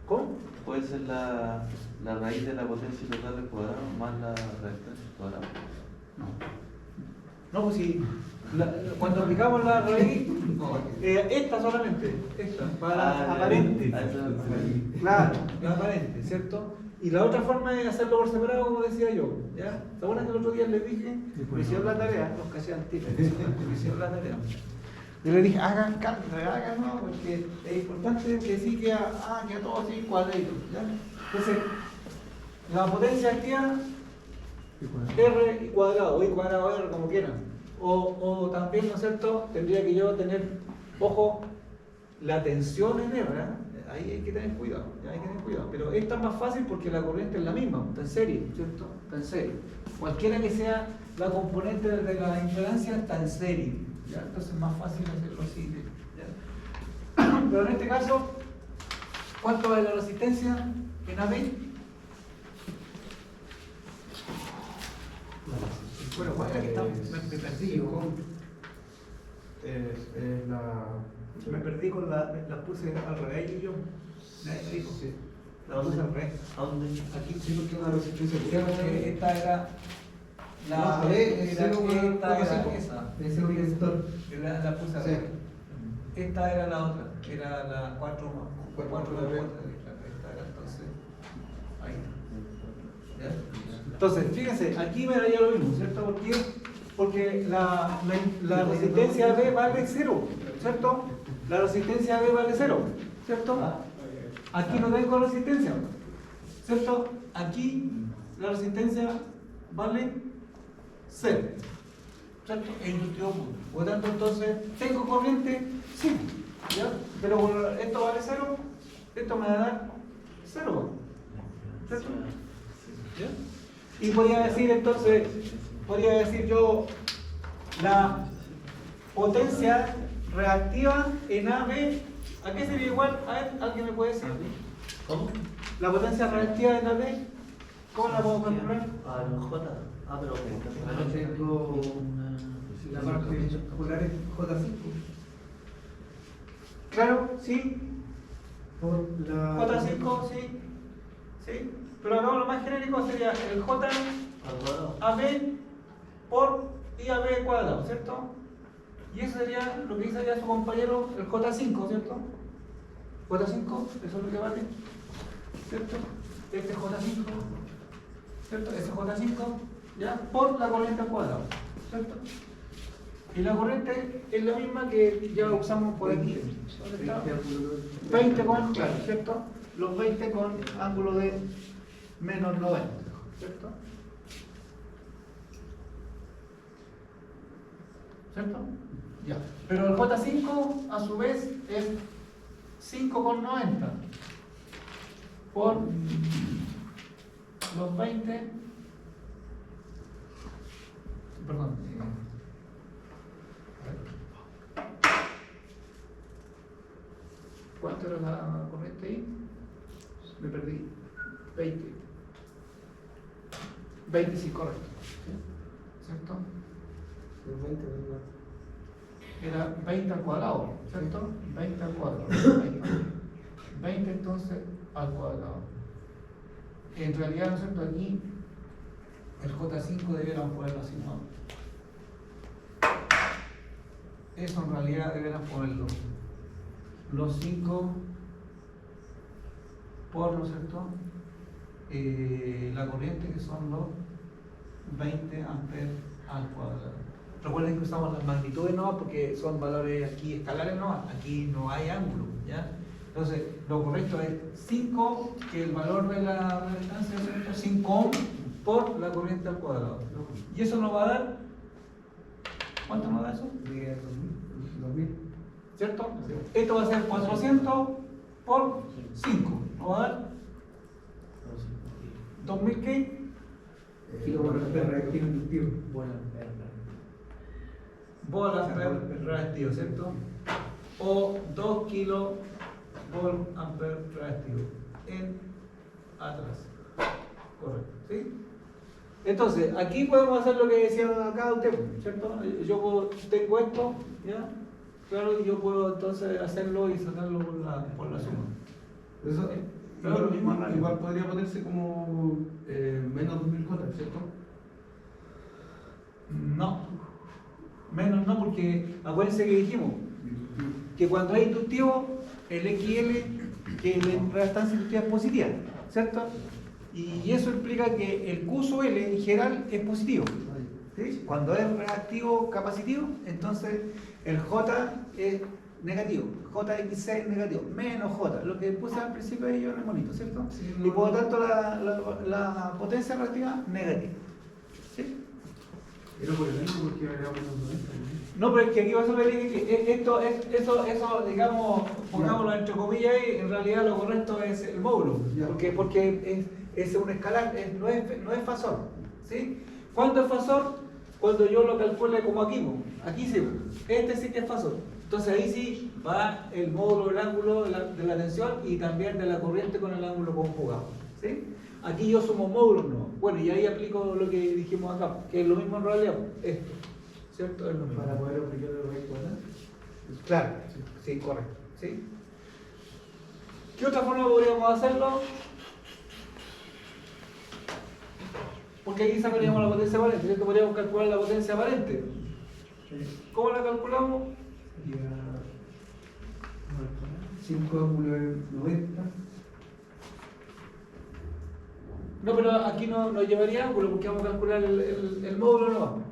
¿Cómo? Puede ser la raíz de la potencia total al cuadrado más la reactancia cuadrada. No, pues si cuando aplicamos la raíz, esta solamente, esta, para la aparente. Claro, la aparente, ¿cierto? Y la otra forma es hacerlo por separado, como decía yo. ¿Ya? ¿Se acuerdan que el otro día les dije? Me hicieron la tarea, los que hacían tips, me hicieron la tarea. Yo les dije, hagan cálculo, hagan, ¿no? Porque es importante que sí queda todo así cuadradito. ¿Ya? Entonces, la potencia activa R y cuadrado, o I cuadrado R, como quieran. O también, ¿no es cierto? Tendría que yo tener, ojo, la tensión en R, ¿eh? Ahí hay que tener cuidado, ya hay que tener cuidado. Pero esta es más fácil porque la corriente es la misma, está en serie, ¿cierto? Está en serie. Cualquiera que sea la componente de la impedancia está en serie, ¿ya? Entonces es más fácil hacerlo así, ¿ya? Pero en este caso, ¿cuánto vale la resistencia en AB? Bueno, ¿cuál es la que está? Me perdí. Me perdí con la puse al revés y yo. Ahí, Sí. la puse al revés. ¿A dónde? Aquí Sí, porque una resistencia porque esta era la No, era esta era esa. Ese es el director. La puse al Sí. revés. Esta era la otra, era la 4 Cuatro más más 4. Esta era entonces. Ahí. ¿Ya? Entonces, fíjense, aquí me daría lo mismo, ¿cierto? ¿Por qué? Porque la resistencia B vale 0, ¿cierto? La resistencia B vale 0, ¿cierto? Aquí no tengo resistencia, ¿cierto? Aquí la resistencia vale 0, ¿cierto? Es inductivo puro. Por lo tanto, entonces, ¿tengo corriente? Sí, ¿ya? Pero esto vale 0, esto me va a dar 0, ¿cierto? ¿Ya? Y podría decir entonces, podría decir yo, la potencia reactiva en AB, ¿a qué sería igual? A ver, ¿alguien me puede decir? ¿Cómo? La potencia reactiva en AB, ¿cómo la puedo calcular? Ah, no, J. Ah, pero Yo tengo la parte polar es J5 Claro, sí, por la J5, sí, sí, pero acá lo más genérico sería el J al cuadrado. AB por IAB cuadrado, ¿cierto? Y eso sería lo que dice ya su compañero, el J5, ¿cierto? J5, eso es lo que vale, ¿cierto? Este J5, ¿cierto? Ese J5, ¿ya? Por la corriente al cuadrado, ¿cierto? Y la corriente es la misma que ya usamos por aquí. ¿Dónde está? 20 con, claro, ¿cierto? Los 20 con ángulo de menos 90, ¿cierto? ¿Cierto? Ya. Pero el J5 a su vez es 5,90 por los 20. Perdón. ¿Cuánto era la corriente ahí? Me perdí. 20. 20, sí, correcto. ¿Cierto? el 20, ¿verdad? era 20 al cuadrado, ¿cierto? 20 al cuadrado. 20 entonces al cuadrado. En realidad, ¿no es cierto? Aquí el J5 deberíamos ponerlo así, ¿no? Eso en realidad deberíamos ponerlo. Los 5 por, ¿no es cierto? La corriente, que son los 20 amperes al cuadrado. Recuerden que usamos las magnitudes no, porque son valores aquí escalares no, aquí no hay ángulo, ¿ya? Entonces, lo correcto es 5, que el valor de la resistencia es 5 ohm por la corriente al cuadrado. Y eso nos va a dar, ¿cuánto nos da eso? 2000. ¿Cierto? Esto va a ser 400 por 5, nos va a dar 2000 ¿qué? Kilómetros reactivo inductivo. Bolas reactivo, ¿cierto? O 2 kilovolt amper reactivo en atrás. Correcto, ¿sí? Entonces, aquí podemos hacer lo que decía acá usted, ¿cierto? Yo tengo esto, ¿ya? Claro, y yo puedo entonces hacerlo y sacarlo por la suma. Eso, Pero lo mismo en igual podría ponerse como menos 2000 cotas, ¿cierto? No, menos no, porque acuérdense que dijimos que cuando es inductivo, el XL, que la reactancia inductiva es positiva, ¿cierto? Y eso implica que el Q sub L en general es positivo, ¿sí? Cuando es reactivo capacitivo, entonces el J es negativo, JXC es negativo, menos J, lo que puse al principio de ello en el monito, ¿cierto? Sí, Y por lo tanto la potencia reactiva negativa, ¿sí? Era por el mismo porque era menos 90, ¿no? No, pero es que aquí va a ser que eso, digamos, pongámoslo entre comillas y en realidad lo correcto es el módulo, Ya. porque es un escalar, no es fasor, ¿sí? ¿Cuándo es fasor? Cuando yo lo calcule como aquí, aquí sí, este sí que es fasor. Entonces ahí sí va el módulo del ángulo de la tensión y también de la corriente con el ángulo conjugado, ¿sí? Aquí yo sumo módulos, no. Bueno, y ahí aplico lo que dijimos acá, que es lo mismo en realidad, esto, ¿cierto? Es lo mismo. Para poder aplicar el raíz cuadrada. Claro, sí, correcto. ¿Sí? ¿Qué otra forma podríamos hacerlo? Porque aquí sacaríamos la potencia aparente, ¿cierto? Podríamos calcular la potencia aparente. ¿Cómo la calculamos? Sería 5 ángulos en 90. No, pero aquí no nos llevaría ángulo porque vamos a calcular el módulo no,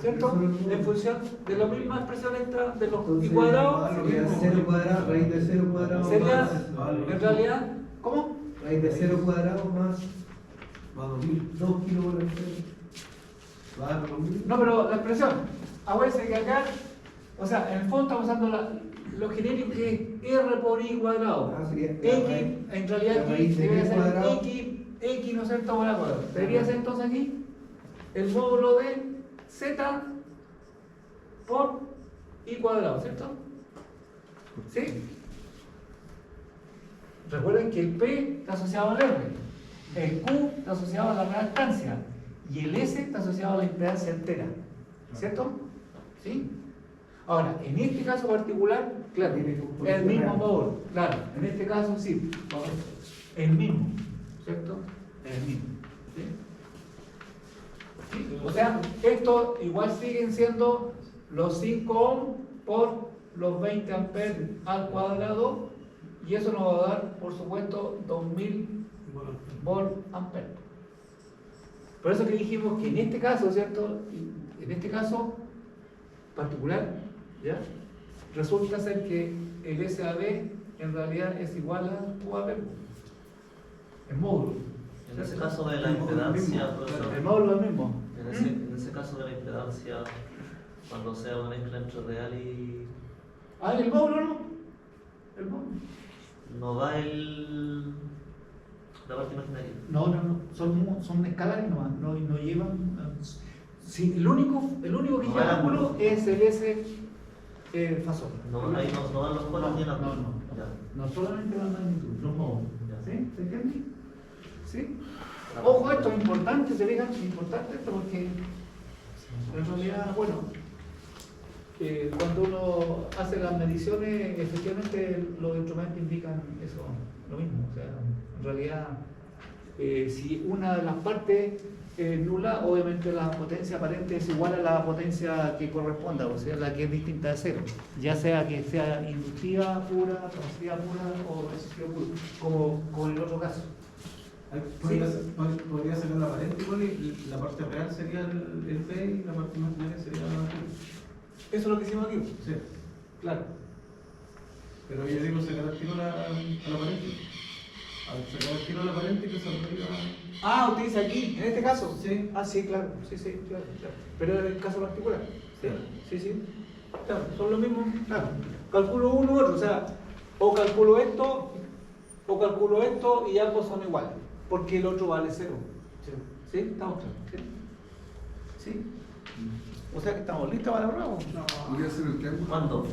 ¿cierto? En función de la misma expresión esta de los y cuadrados. Sería 0 cuadrado, raíz de 0 cuadrado Sería, más. en realidad, ¿cómo? Raíz de 0 cuadrado más Va a 2000. 2 kilómetros. Va a dar 2000. No, pero la expresión, acuérdense que acá, o sea, en el fondo estamos usando lo genérico que es R por I cuadrado. Sería X, en realidad la aquí raíz de debería I ser cuadrado. X, ¿no es cierto? Por A cuadrado. Debería ser entonces aquí el módulo de Z por I cuadrado, ¿cierto? ¿Sí? Recuerden que el P está asociado al R, el Q está asociado a la reactancia y el S está asociado a la impedancia entera, ¿cierto? ¿Sí? Ahora, en este caso particular, claro, el mismo módulo, claro, en este caso sí, el mismo, ¿cierto? El mismo, ¿sí? ¿Sí? O sea, esto igual siguen siendo los 5 ohm por los 20 amperes al cuadrado y eso nos va a dar, por supuesto, 2000 volt amperes. Por eso que dijimos que en este caso, ¿cierto? En este caso particular, ¿ya? Resulta ser que el SAB en realidad es igual a QAB, el módulo. En ese caso de la impedancia, profesor, El módulo es el mismo. en ese caso de la impedancia, cuando sea una mezcla entre real y. Ah, el módulo no. El módulo. No va la parte imaginaria. No. Son escalares nomás, no llevan. Sí, el único que No lleva va ángulo es el S fasor. No, ahí no van los conos ni el ángulo. No. Ya. No solamente la magnitud, los módulos. Ya. ¿Sí? ¿Se entiende? ¿Sí? Ojo, esto es importante, se fijan, es importante esto porque en realidad, bueno, cuando uno hace las mediciones, efectivamente los instrumentos indican eso, lo mismo. O sea, en realidad, si una de las partes es nula, obviamente la potencia aparente es igual a la potencia que corresponda, o sea, la que es distinta de cero, ya sea que sea inductiva pura, transisiva pura o resistiva pura, como en el otro caso. Podría ser la aparente igual y la parte real sería el P y la parte imaginaria sería la Q. Eso es lo que hicimos aquí. Sí. Claro. Pero yo digo sacar el tiro a la aparente. Al sacar el tiro a la aparente que saldría. Ah, usted dice aquí, en este caso. Sí. Ah, sí, claro, sí, claro. Pero en el caso particular. Sí. Claro, son lo mismo. Claro. Calculo uno u otro, o sea, o calculo esto y ambos son iguales, porque el otro vale cero. ¿Sí? ¿Estamos claros? Sí. O sea que estamos listos para la prueba. Podría ser el triángulo. ¿Cuándo?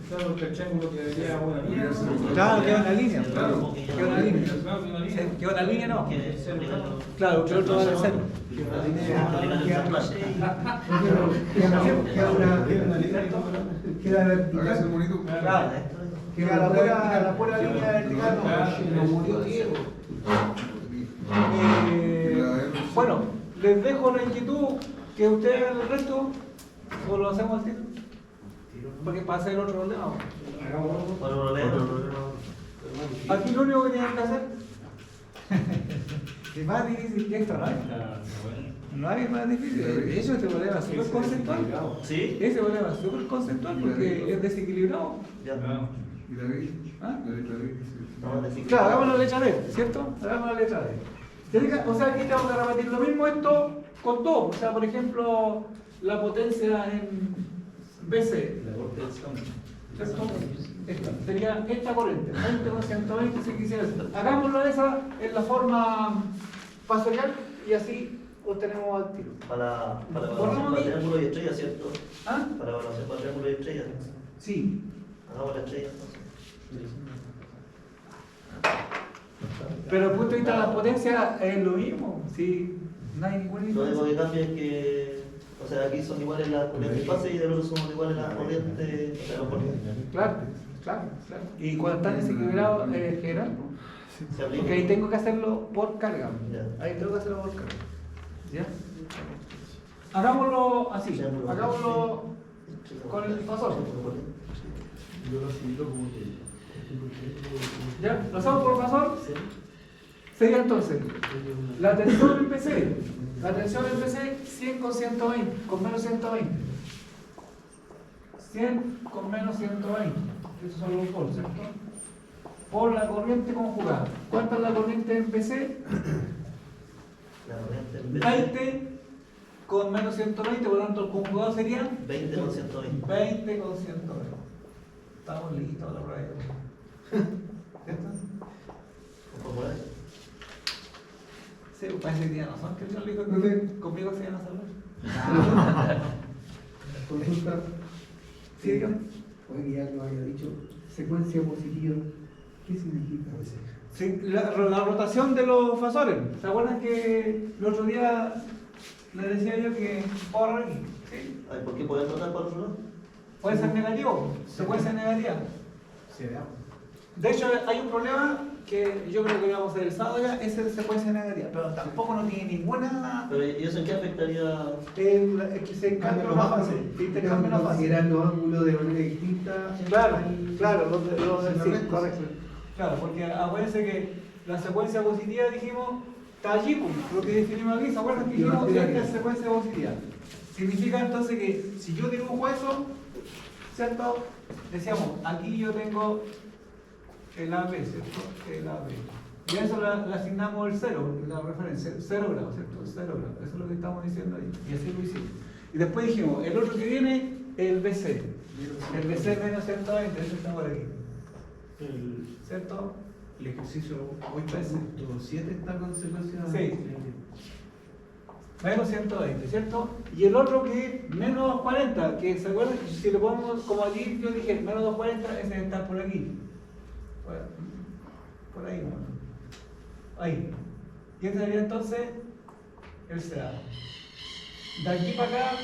Claro, el triángulo quedaría una línea. Claro, queda una línea. Claro. Queda una línea. Queda una línea, no. Claro, que el otro vale cero. Queda Hágase el bonito. Claro. Queda la pura línea vertical. No murió Diego. Bueno, les dejo la inquietud que ustedes hagan el resto o lo hacemos así. Porque pasa el otro problema. Otro problema. Aquí lo único que tienen que hacer es más difícil que esto, ¿no? No hay más difícil. De hecho, este problema es súper conceptual. ¿Sí? Ese problema es súper conceptual porque es desequilibrado. Ya. ¿Y la B? ¿Ah? La letra B. Vamos a decir. Claro, hagamos la letra D, ¿cierto? Hagamos la letra D. ¿Se fija? O sea, aquí tengo que repetir lo mismo esto con todo. O sea, por ejemplo, la potencia en BC. ¿Cierto? Esta. Sería esta corriente, 20 con 120 si quisiera. Hagámoslo esa en la forma fasorial y así obtenemos al tiro. Para Borramos evaluación para aquí. triángulo y estrella, ¿cierto? ¿Ah? Para evaluación para triángulo y estrella. Sí. Hagamos la estrella entonces. Pero desde el punto de vista de la potencia es lo mismo. Sí, no hay ninguna Lo único diferencia. que cambia es que, o sea, aquí son iguales las corrientes base y del otro son iguales las corrientes, o sea, los corrientes. Claro. Y cuando están desequilibrados es general. Se aplica. Porque ahí tengo que hacerlo por carga. Ya. Ahí tengo que hacerlo por carga. ¿Ya? Hagámoslo así. Hagámoslo con el fasor. Yo lo siento como que. ¿Ya? ¿Lo hacemos por fasor? Sería entonces la tensión en PC. La tensión en PC 100 con 120, con menos 120. 100 con menos 120. Estos son los polos, ¿cierto? Por la corriente conjugada. ¿Cuánta es la corriente en PC? La corriente en vez 20 con menos 120, por lo tanto el conjugado sería 20 con 120. 20 con 120. Estamos listos para la prueba. ¿Cierto? Formulario. Sí, parece que tiene razón, que Dios le dijo que conmigo se iban a salvar. Consulta. Sí, dígame. Oye, ya lo había dicho. Secuencia positiva. ¿Qué significa? Sí, la rotación de los fasores. ¿Se acuerdan que el otro día les decía yo que por aquí? ¿Sí? Ay, ¿por qué pueden rotar para otro lado? Puede ser negativo, secuencia negativa. De hecho, hay un problema que yo creo que vamos a hacer el sábado ya, es el secuencia negativa, pero tampoco no tiene ninguna. Pero ¿y eso en qué afectaría? Es que se cambia más fácil, intercambio más fácil. Considerar los ángulos de manera distinta. Claro, sí, rectos. correcto. Claro, porque acuérdense que la secuencia positiva dijimos está allí, pues, lo que definimos aquí, ¿se acuerdan que dijimos que esta es secuencia positiva? Significa entonces que si yo dibujo eso, ¿cierto? Decíamos, aquí yo tengo el AB, ¿cierto? El AB. Y a eso le asignamos el 0, la referencia, 0 grados, ¿cierto? 0 grados, eso es lo que estamos diciendo ahí. Y así lo hicimos. Y después dijimos, el otro que viene, el BC. El BC menos 120, eso está por aquí. ¿Cierto? El ejercicio 8.7 está con secuencia. Sí. Menos 120, ¿cierto? Y el otro que menos 240, que se acuerdan que si lo ponemos como allí, yo dije menos 240, ese debe estar por aquí. Por ahí, ¿no? Ahí. ¿Quién sería entonces? El CA. De aquí para acá,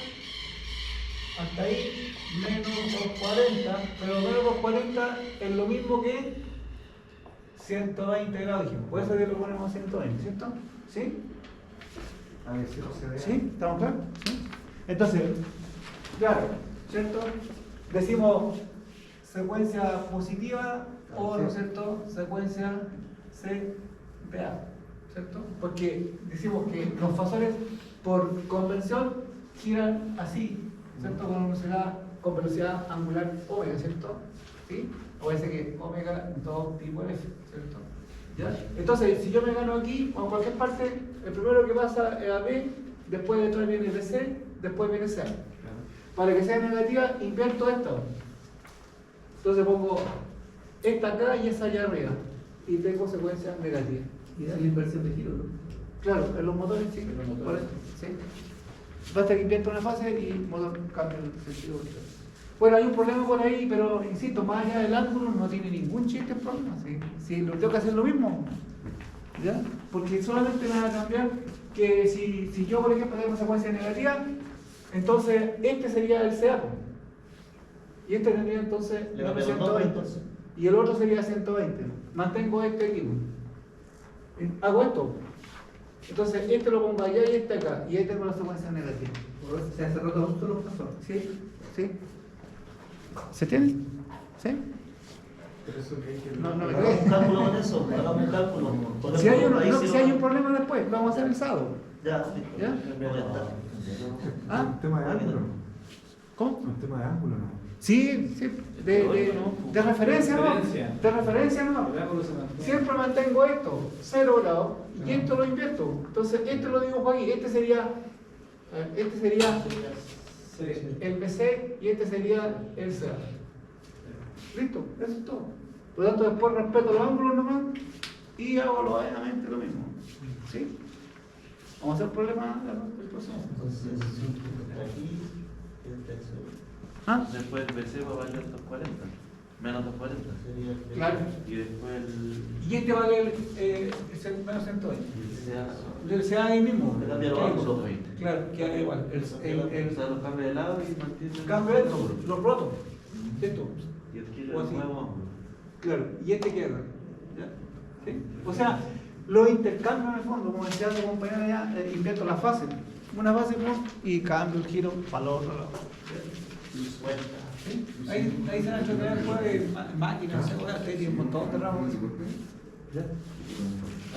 hasta ahí, menos 240, pero menos 240 es lo mismo que 120 grados, dijimos. Por eso que lo ponemos a 120, ¿cierto? ¿Sí? A ver si no se ve. ¿Sí? ¿Estamos claros? ¿Sí? Entonces, claro, ¿cierto? Decimos secuencia positiva o, ¿no es cierto?, secuencia CPA, ¿cierto? Porque decimos que los fasores por convención giran así, ¿cierto? Con velocidad angular omega, ¿cierto? ¿Sí? O parece que omega 2 pi por f, ¿cierto? ¿Ya? Entonces, si yo me gano aquí o en cualquier parte, el primero que pasa es a B, después detrás viene BC, después viene C. Para que sea negativa, invierto esto. Entonces pongo esta acá y esa allá arriba. Y tengo secuencia negativa. Y da la inversión de giro, ¿no? Claro, en los motores sí. En los motores. Por eso, sí. Basta que invierta una fase y el motor cambia el sentido. Bueno, hay un problema por ahí, pero insisto, más allá del ángulo no tiene ningún chiste el problema. Si lo tengo que hacer lo mismo, ¿ya? Porque solamente me va a cambiar que si yo, por ejemplo, tengo una secuencia negativa, entonces este sería el CA. Y este tendría entonces Le cambia los nombres, entonces. y el otro sería 120. Mantengo este aquí. Hago esto. Entonces este lo pongo allá y este acá. Y ahí tengo la secuencia negativa. Por eso se hace roto un solo paso. ¿Sí? ¿Sí? ¿Se tiene? ¿Sí? Pero eso que hay que... No, no me Hagamos un crees. cálculo con eso, hagamos un cálculo. Por Si hay ejemplo, un, ahí no, sí si lo- hay un problema después, lo vamos a hacer el sábado. Ya, listo. ¿Ya? Voy a estar. ¿Ah? Un tema de ángulo. ¿Cómo? Un tema de ángulo, ¿no? Sí, sí. De referencia, ¿no? Referencia. De referencia, ¿no? El ángulo se mantiene. Siempre mantengo esto, 0 grados, y esto lo invierto. Entonces, este lo dibujo aquí. Este sería el BC y este sería el CA. Listo, eso es todo. Por lo tanto, después respeto los ángulos nomás y hago lógicamente lo mismo. ¿Sí? Vamos a hacer problema del próximo. Entonces, aquí, este es ¿Ah? Después el BC va a valer 240, menos 240. sería el- Claro. Y después el Y este vale menos 120. CA. El CA ahí mismo. Le cambia los ¿Qué hay? ángulos. Claro, queda igual. O sea, los cambia de lado y mantiene Cambio el esto, ángulo. los rotos. Esto. Y adquiere O el así. nuevo ángulo. Claro, y este queda. ¿Ya? ¿Sí? O sea, lo intercambio en el fondo, como decía tu compañero allá, invierto la fase. Una fase y cambio el giro para el otro lado. Vuelta. ¿Sí? Ahí se han hecho crear después máquinas, hay un montón de ramos. ¿Ya?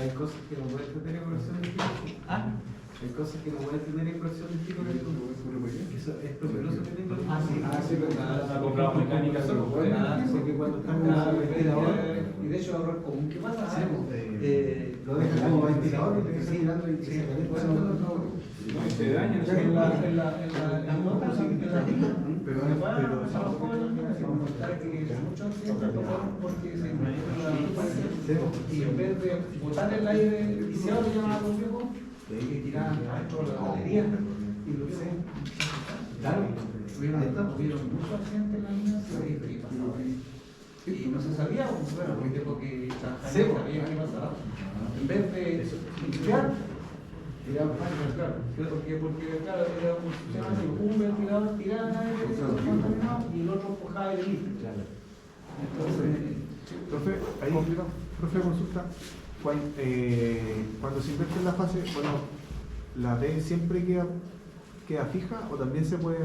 Hay cosas que no pueden tener inversión de giro. ¿Ah? Hay cosas que no pueden tener inversión de giro. Eso es peligroso que tenga. Ah, sí. La comprado mecánica se lo puede. Porque cuando están con Ah, su ventilador, y de hecho ahorrar común. ¿Qué pasa? lo dejan como ventilador y te quedan girando y se calienta. No, se daña. En la y en vez de botar el aire viciado, le llaman a los viejos, que tiraban adentro de la batería y lo sé. Claro, hubieron muchos accidentes en la línea y pasaba ahí. Y no se sabía, bueno, porque tengo que trabajar, sabía qué pasaba. En vez de limpiar, tiraban máquinas, claro. Porque claro, era un sistema así, un ventilador tiraba el aire contaminado y el otro empujaba el limpio. Entonces, Profe, ahí, profe, consulta. Cuando se invierte en la fase, bueno, ¿la D siempre queda fija o también se puede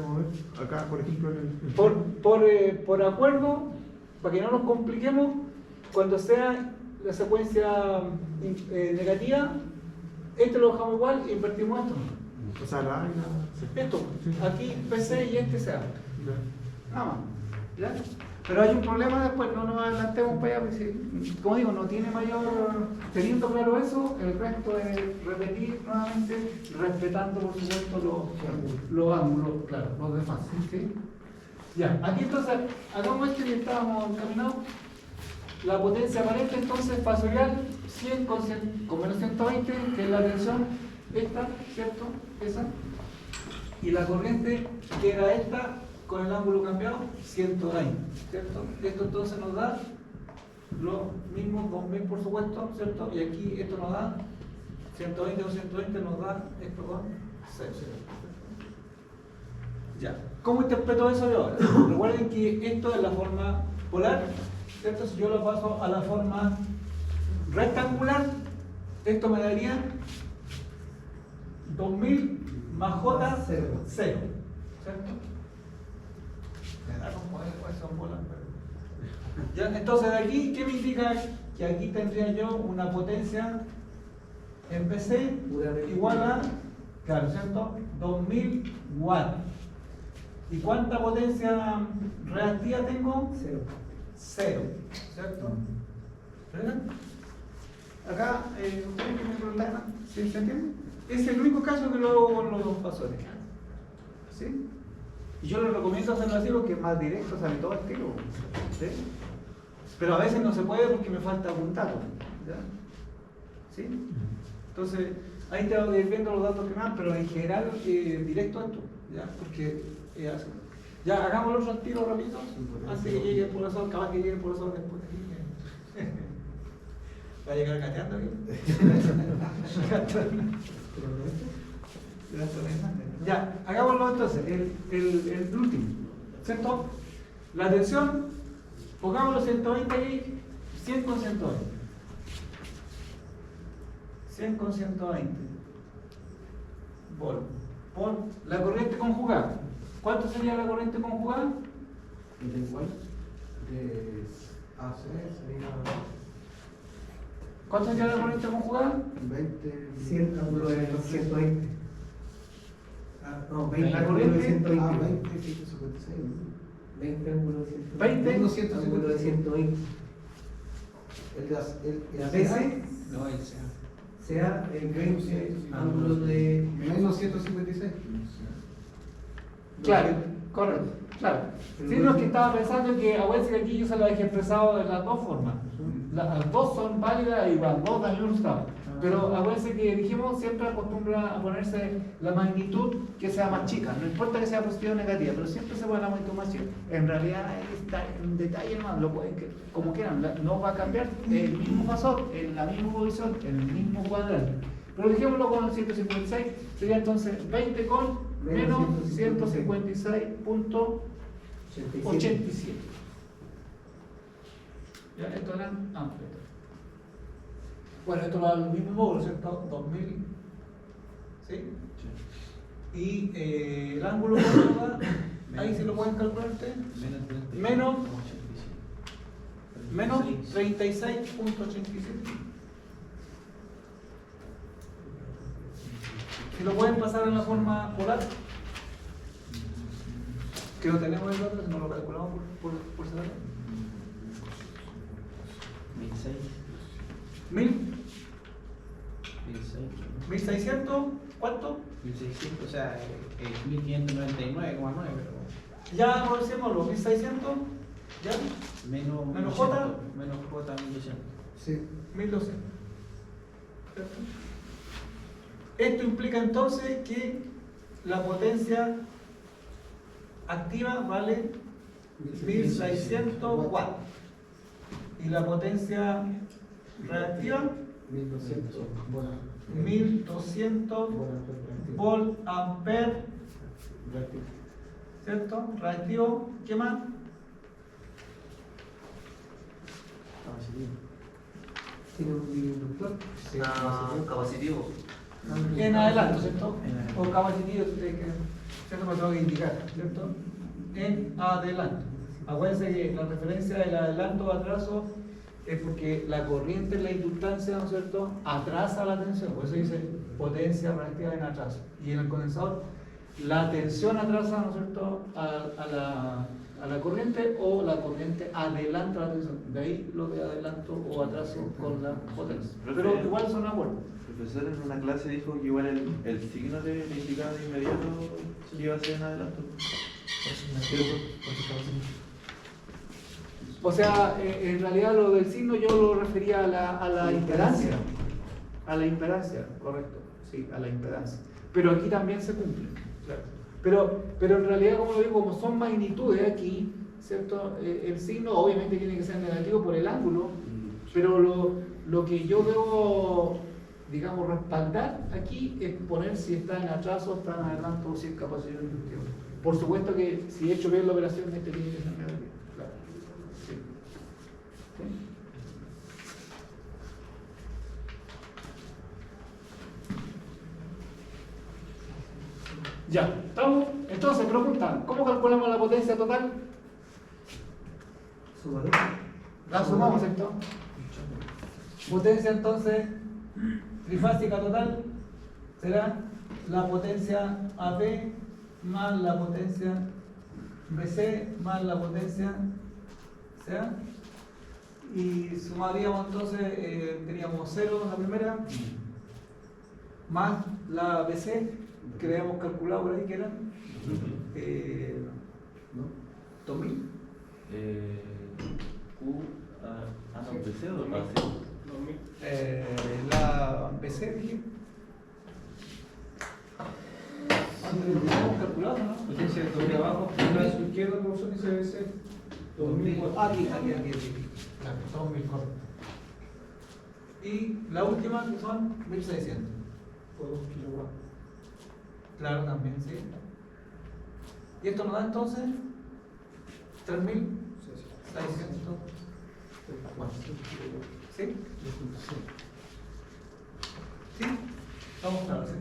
mover? Acá, por ejemplo, en el... por acuerdo, para que no nos compliquemos, cuando sea la secuencia negativa, este lo dejamos igual e invertimos esto. O sea, la A y la... Esto, aquí PC y este sea. Ya. Nada más. ¿Ya? Pero hay un problema después, no nos adelantemos para allá, porque como digo, no tiene mayor. Teniendo claro eso, el resto es repetir nuevamente, respetando por supuesto los ángulos, claro, los de fase. ¿Sí? Ya, aquí entonces, hagamos esto y estábamos encaminados. La potencia aparente entonces fasorial 100 con menos 120, que es la tensión, esta, ¿cierto? Esa. Y la corriente, que era esta, con el ángulo cambiado, 120, ¿cierto? Esto entonces nos da lo mismo, 2000 por supuesto, ¿cierto? Y aquí esto nos da 120 o 120 nos da esto con 6. Ya. ¿Cómo interpreto eso de ahora? Recuerden que esto es la forma polar, ¿cierto? Si yo lo paso a la forma rectangular, esto me daría 2000 más J, 0, ¿cierto? Me da como ecuación polar, pero... Ya, entonces de aquí, ¿qué me indica? Que aquí tendría yo una potencia en PC igual a, claro, ¿cierto? 2000 watts. ¿Y cuánta potencia reactiva tengo? 0, ¿cierto? ¿Verdad? Acá, ustedes que me preguntaron, ¿sí se entiende? Es el único caso que lo hago con los dos pasones. ¿Sí? Y yo les recomiendo hacerlo así porque es más directo, sale todo el tiro. ¿Sí? Pero a veces no se puede porque me falta algún dato. ¿Ya? ¿Sí? Entonces, ahí te voy a ir viendo los datos que me dan, pero en general directo esto. ¿Ya? Porque así. Ya, hagámoslo otro tiro rápido. Antes que llegue el profesor, capaz que llegue el profesor después de aquí. Va a llegar gateando aquí. Ya, hagámoslo entonces, el último, ¿cierto? La tensión, pongámoslo 120 aquí, 100 con 120. 100 con 120 volt por la corriente conjugada. ¿Cuánto sería la corriente conjugada? ¿De igual? De AC sería ¿Cuánto sería la corriente conjugada? 20. 100 ángulo de 120. No, 20 La ángulo de corriente, 120. 20, 156. 20 ángulo de 120. 20 ángulo de 120. El DC no, el sea. sea el 20 ángulo de menos 156. Claro, correcto, claro. Sí, no, es que estaba pensando que a veces aquí yo se lo dejé expresado de las dos formas. Las dos son válidas y las dos dan un resultado. Pero a veces que dijimos, siempre acostumbra a ponerse la magnitud que sea más chica. No importa que sea positiva o negativa, pero siempre se pone la magnitud más chica. En realidad está en detalle más, lo pueden, como quieran, no va a cambiar el mismo fasor, en la misma posición, en el mismo cuadrante. Pero dejémoslo con el 156, sería entonces 20 con menos 156.87. Ya, esto eran amplios. Bueno, esto lo da el mismo módulo, ¿cierto? 2000. ¿Sí? Y el ángulo cóncavo, ahí se lo pueden calcular ustedes. Menos 36.87. Si lo pueden pasar en la forma polar, que lo tenemos en otro, no lo calculamos por separado. 1600, ¿cuánto? 1600, o sea, 1599,9, pero Ya aprovechémoslo, 1600, ¿ya? menos J. menos J 1200. Sí. 1200. ¿Cierto? Esto implica entonces que la potencia activa vale 1600 watts y la potencia reactiva 1200. 1200 volt ampere, ¿cierto? Reactivo, ¿qué más? Tiene un inductor. Capacitivo. En adelanto, ¿cierto? O capacitivo, ustedes que, ¿cierto? Me tengo que indicar, ¿cierto? En adelanto. Acuérdense que la referencia del adelanto o atraso es porque la corriente en la inductancia, ¿no es cierto?, atrasa la tensión. Por eso dice potencia reactiva en atraso. Y en el condensador, la tensión atrasa, ¿no es cierto?, a la corriente, o la corriente adelanta la tensión. De ahí lo de adelanto o atraso con la potencia. Pero igual son acuerdos. El profesor en una clase dijo que igual el signo le indicaba de inmediato que iba a ser en adelanto. O sea, en realidad lo del signo yo lo refería a la impedancia. A la impedancia, correcto. Sí, a la impedancia. Pero aquí también se cumple. Claro. Pero en realidad, como lo digo, como son magnitudes aquí, ¿cierto? El signo obviamente tiene que ser negativo por el ángulo, pero lo que yo debo, digamos, respaldar aquí es poner si está en atraso, está en adelanto o si es capacidad inductiva. Por supuesto que si he hecho bien la operación, este tiene que ser negativo. Claro. Sí. ¿Sí? Ya, ¿estamos? Entonces, pregunta, ¿cómo calculamos la potencia total? La sumamos, ¿cierto? Potencia entonces trifásica total será la potencia AB más la potencia BC más la potencia CA, y sumaríamos entonces, teníamos 0 en la primera más la BC que habíamos calculado por ahí que eran 2000. No, PC o base. La BC dije. Lo habíamos calculado, ¿no? Potencia de doble abajo, brazo izquierdo, profesor, dice BC. 2000. Aquí. Claro, 2000, correcto. Y la última que son 1600. Por 2 kilogramos. Claro, también, sí. Y esto nos da entonces 3600. ¿Sí? ¿Sí? Estamos claros, ¿sí?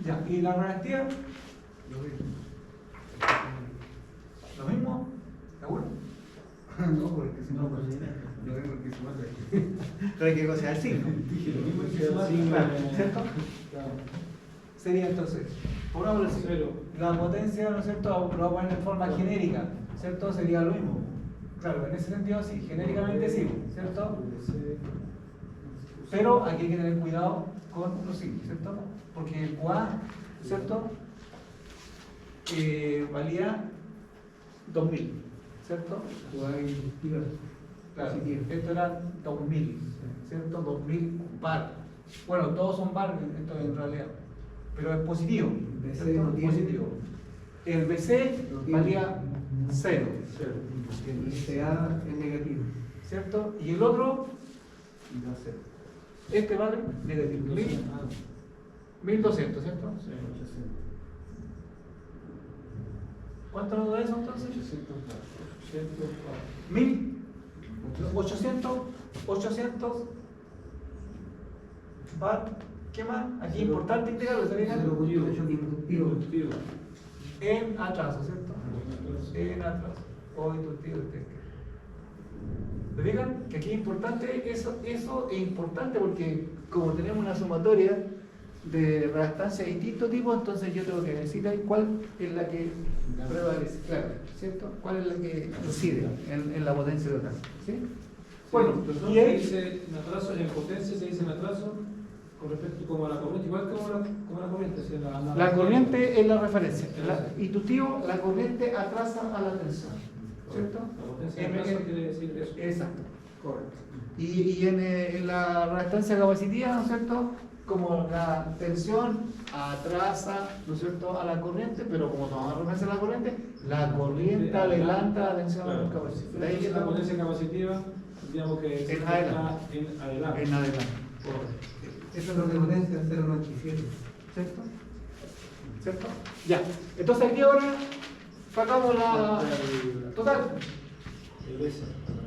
Ya, ¿y la reactiva? ¿Lo mismo? ¿Seguro? No, porque si no, yo vengo que se mata. Pero hay que negociar el signo. Dije lo mismo que Claro, ¿cierto? Claro. Sería entonces, por una vez, la potencia, ¿no es cierto? Lo vamos a poner en forma genérica, ¿cierto? Sería lo mismo. Claro, en ese sentido sí, genéricamente sí, ¿cierto? Pero aquí hay que tener cuidado con los signos, ¿cierto? Porque el QA, ¿cierto? Valía 2000, ¿cierto? Claro, esto era 2000, ¿cierto? 2000 bar. Bueno, todos son bar esto en realidad, pero es positivo. BC no tiene. Positivo. El BC No tiene. valía 0, Y CA es negativo. ¿cierto? Y el otro, Y da 0. este vale negativo. 1200, ¿cierto? ¿Cuánto nos da eso entonces? 800 bar. ¿Qué más? Aquí importante integral, ¿se fijan? Inductivo. En atraso, ¿cierto? En atraso. O inductivo. ¿Se fijan? Que aquí es importante, eso es importante porque como tenemos una sumatoria de reactancia de distinto tipo, entonces yo tengo que decir ahí cuál es la que prevalece, claro, ¿cierto? ¿Cuál es la que incide en la potencia total? ¿Sí? Bueno, Entonces, y ahí, dice en atraso, en potencia se dice en atraso con respecto como a la corriente, igual como la corriente. Si la corriente es la referencia. Inductivo, la corriente atrasa a la tensión, ¿cierto? La potencia de atraso quiere decir eso. Exacto, correcto. Y en la reactancia capacitiva, ¿no es cierto? Como la tensión atrasa, ¿no es cierto?, a la corriente, pero como tomamos referencia a la corriente adelanta la tensión capacitiva. De ahí que la potencia capacitiva, digamos que En está adelante. en adelante. en adelante. Correcto. Eso es lo que potencia 097. ¿Cierto? ¿Cierto? Ya. Entonces aquí ahora sacamos la total.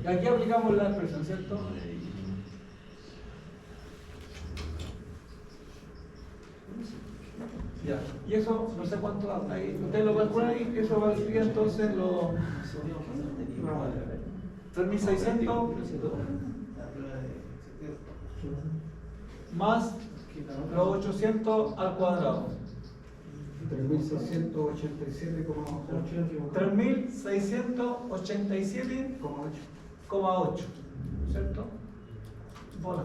Y aquí aplicamos la expresión, ¿cierto? Ya. Y eso, no sé cuánto da. Ahí, ustedes lo calculan ahí, eso valdría entonces los 3600 más los 800 al cuadrado. 3687,8. 3687,8, ¿cierto? Bola.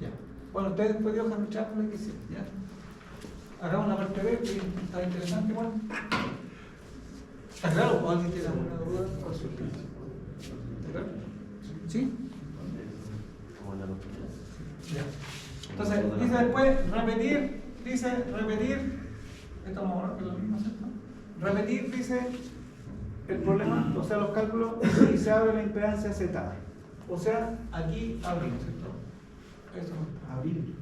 Ya. Bueno, ustedes después de hoja me echaron lo que hicieron, ¿ya? Hagamos la parte B, que está interesante igual. ¿Está claro? ¿O alguien tiene alguna duda? Consulta. ¿Está claro? ¿Sí? Como la otra. Ya. Entonces, dice después, repetir, esto vamos a ver que es lo mismo, ¿cierto? Repetir, dice, el problema, o sea, los cálculos, y se abre la impedancia Z. O sea, aquí abrimos, ¿cierto? Eso no. Abril.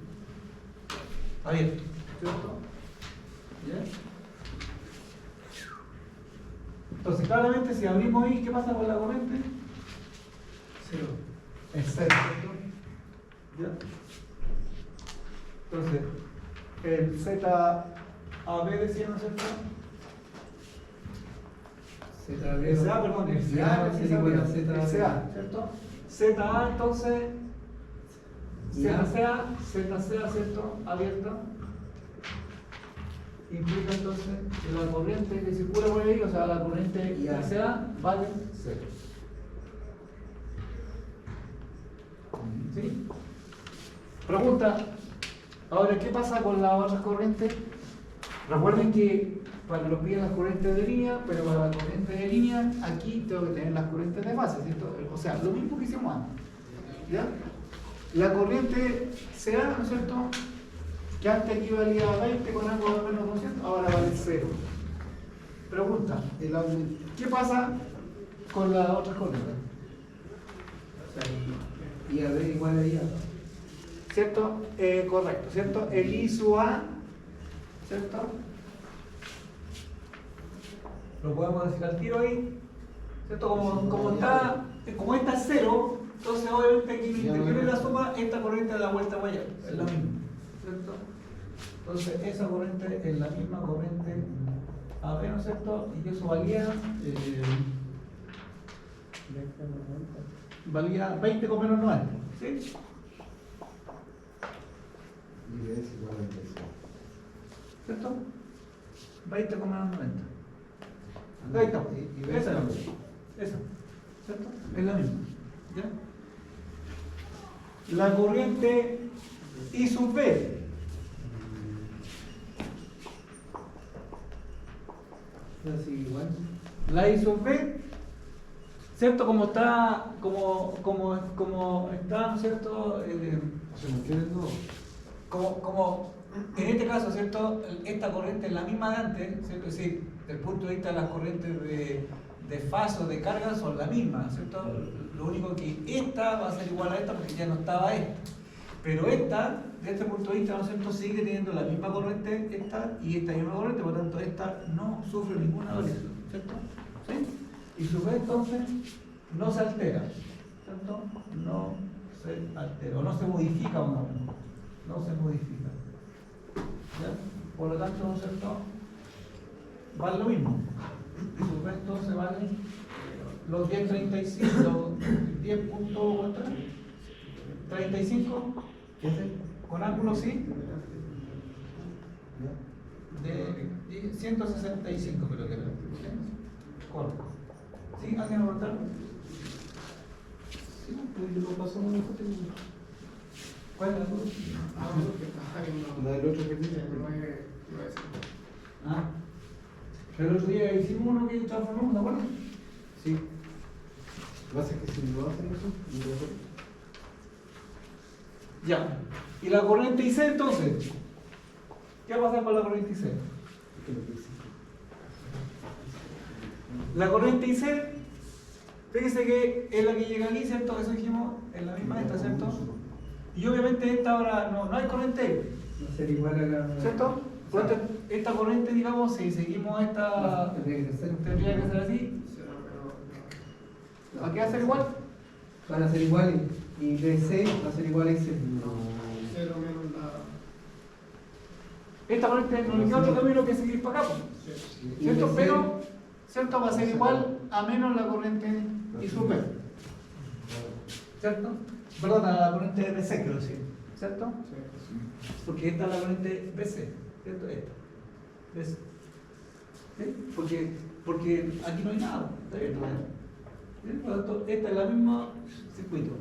abierto, ¿cierto? ¿Ya? Entonces, claramente, si abrimos ahí, ¿qué pasa con la corriente? Cero. Es cero, ¿cierto? ¿Ya? Entonces, el ZAB decía, ¿no es cierto? SA, perdón, el CA, sería igual a Z. el CA, ¿cierto? ZA, entonces, ZCA, ¿cierto? Abierto. Implica entonces que la corriente que circula por ahí, o sea, la corriente Ya. SA vale 0. ¿Sí? Pregunta, ahora, ¿qué pasa con las otras corrientes? Recuerden que para los piden las corrientes de línea, pero para las corrientes de línea, aquí tengo que tener las corrientes de fase, ¿cierto? O sea, lo mismo que hicimos antes. ¿Ya? La corriente CA, ¿no es cierto? Que antes equivalía a 20 con ángulo de menos 200, ahora vale 0. Pregunta, ¿qué pasa con las otras corrientes? O sea, y a ver igual a IA. ¿Cierto? Correcto, ¿cierto? El I sub A, ¿cierto? Lo podemos decir al tiro ahí, ¿cierto? Como esta es 0, entonces obviamente aquí me interviene la suma, esta corriente da la vuelta para allá, es la misma, ¿cierto? Entonces esa corriente es la misma corriente AB, ¿no es cierto? Y eso valía 20 con menos 90, ¿sí? Y es igual a eso. ¿Cierto? 20 con menos 90. Ahí está. Y Esa es la ves- misma. Esa. ¿Cierto? Es la misma. ¿Ya? La corriente I sub B. Así igual. La I sub B, ¿cierto? Como está, como está, ¿no es cierto? Se mantiene todo. Como en este caso, ¿cierto? Esta corriente es la misma de antes, ¿cierto? Es decir, desde el punto de vista de las corrientes de fase o de carga son las mismas, ¿cierto? Lo único que esta va a ser igual a esta porque ya no estaba esta. Pero esta, desde este punto de vista, ¿no es cierto?, sigue teniendo la misma corriente esta y esta misma corriente, por lo tanto esta no sufre ninguna variación, ¿cierto? ¿Sí? Y su vez entonces no se altera, ¿cierto? No se altera, o no se modifica, o no se modifica. ¿Ya? Por lo tanto, ¿no es cierto?, vale lo mismo. Y su vez entonces vale los 10.35, los 10.35, con ángulo sí, de 165 creo que era. Corto. ¿Sí? ¿Alguien va a notar? Sí, pues lo pasó en el foto. ¿Cuál es la duda? La del otro que dice. Ah. Pero el otro día hicimos uno que transformamos, ¿de acuerdo? Sí. Lo que pasa es que si no hacen eso, Ya. ¿Y la corriente IC entonces? ¿Qué va a pasar con la corriente IC? La corriente IC, fíjense que es la que llega aquí, ¿cierto? Eso dijimos, es la misma esta, ¿cierto? Y obviamente esta ahora no hay corriente, Va a ser igual a la. ¿cierto? Por lo tanto, esta corriente, digamos, si seguimos esta, Tendría que ser. tendría que ser así. ¿A qué va a ser igual? Van a ser iguales. Y DC va a ser igual a IC. Cero menos la. Esta corriente no le queda otro camino que seguir para acá, pues, ¿cierto? Pero, ¿cierto? Va a ser igual a menos la corriente I sub B, ¿cierto? Perdón, a la corriente BC, quiero decir, ¿cierto? Porque esta es la corriente BC, ¿cierto? Esta, BC. ¿Sí? Porque aquí no hay nada, está abierto, ¿sí? Por lo tanto, esta es la misma circuito,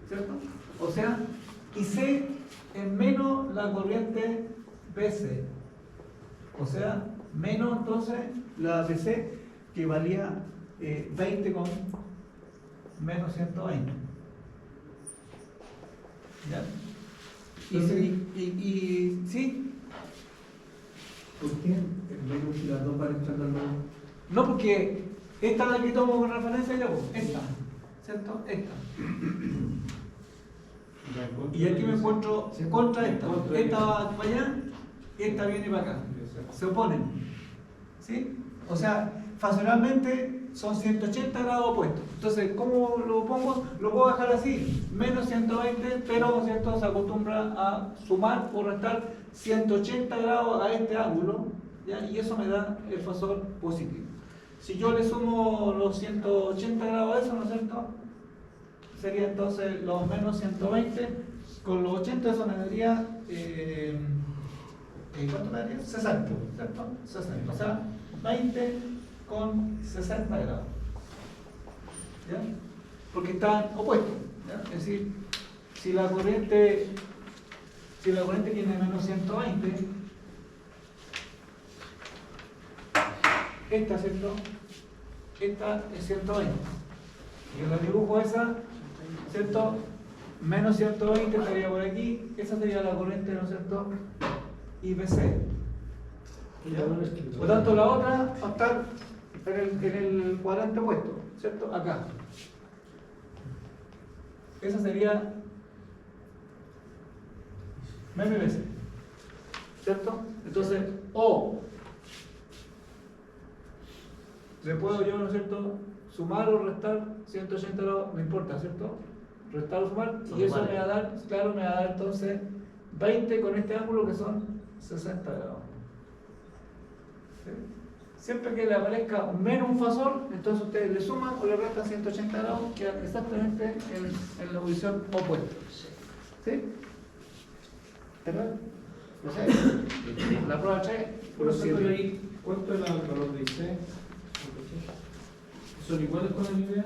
¿cierto? O sea, IC es menos la corriente BC, o sea, menos entonces la BC que valía 20 con menos 120. ¿Ya? Y sí, ¿Por qué? Menos si las dos van entrando al nuevo. no, porque esta es la que tomo con referencia yo, esta, ¿cierto? Esta. Y aquí me encuentro contra esta. Esta va para allá esta viene para acá. Se oponen. ¿Sí? O sea, funcionalmente son 180 grados opuestos. Entonces, ¿cómo lo pongo? Lo puedo dejar así, menos 120, pero ¿cierto? Se acostumbra a sumar o restar 180 grados a este ángulo, ¿ya? Y eso me da el fasor positivo. Si yo le sumo los 180 grados a eso, ¿no es cierto? Sería entonces los menos 120, con los 80 eso me daría, ¿cuánto me daría? 60, ¿cierto? 60, o sea, 20 con 60 grados. ¿Ya? Porque están opuestos. ¿Ya? Es decir, si la corriente tiene menos 120, esta, ¿cierto? Esta es 120. Y la dibujo esa, ¿cierto? Menos 120 estaría por aquí, esa sería la corriente, ¿no es cierto? IBC. ¿Ya? Por tanto, la otra va a estar en el cuadrante opuesto, ¿cierto? Acá. Esa sería menos IBC, ¿cierto? Entonces, o le puedo yo, ¿no es cierto?, sumar o restar 180 grados, no importa, ¿cierto? Restar o sumar, y eso me va a dar, claro, me va a dar entonces 20 con este ángulo que son 60 grados. ¿Sí? Siempre que le aparezca menos un fasor, entonces ustedes le suman o le restan 180 grados, quedan exactamente en la posición opuesta. ¿Sí? ¿Verdad? No sé. La prueba 3, Por eso estoy ahí, ¿cuánto era el valor de IC? ¿Son iguales con la idea?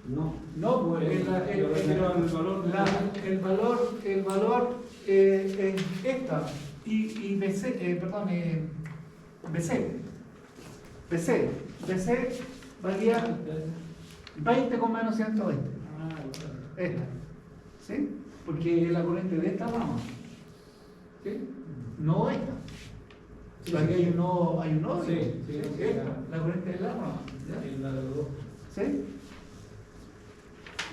No. No, pues el valor en esta y BC, perdón, BC valía 20 con menos 120. Esta. ¿Sí? Porque es la corriente de esta rama. ¿Sí? No esta. Aquí hay un nodo. Sí, Esta, la corriente de la rama. ¿Ya? En la de los dos. ¿Sí?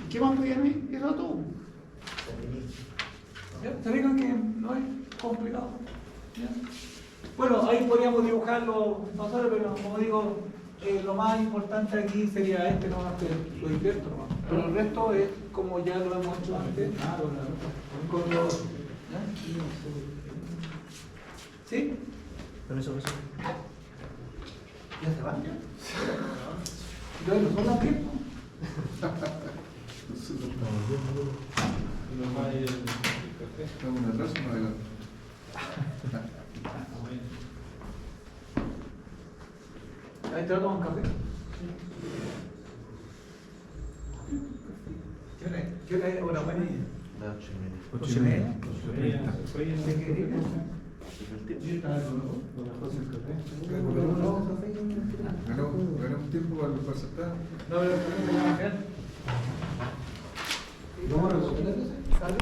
¿Qué más podían ir? Eso todo. ¿Ya? ¿Se fijan que no es complicado? ¿Ya? Bueno, ahí podríamos dibujar los fasores, pero como digo, lo más importante aquí sería este nomás, que lo invierto nomás. Pero el resto es como ya lo hemos hecho antes. Con los, ¿ya? ¿Sí? Permiso. ¿Ya se van? ¿Ya no son las tiempo? Un atraso, no adelante. Ahí te lo toman café. ¿Qué hora es ahora? Buena. Las 8:30. 8:30. ¿De qué día? Ganó un tiempo para el pasar. No, pero ¿cómo se llama? ¿Vamos a resolver eso?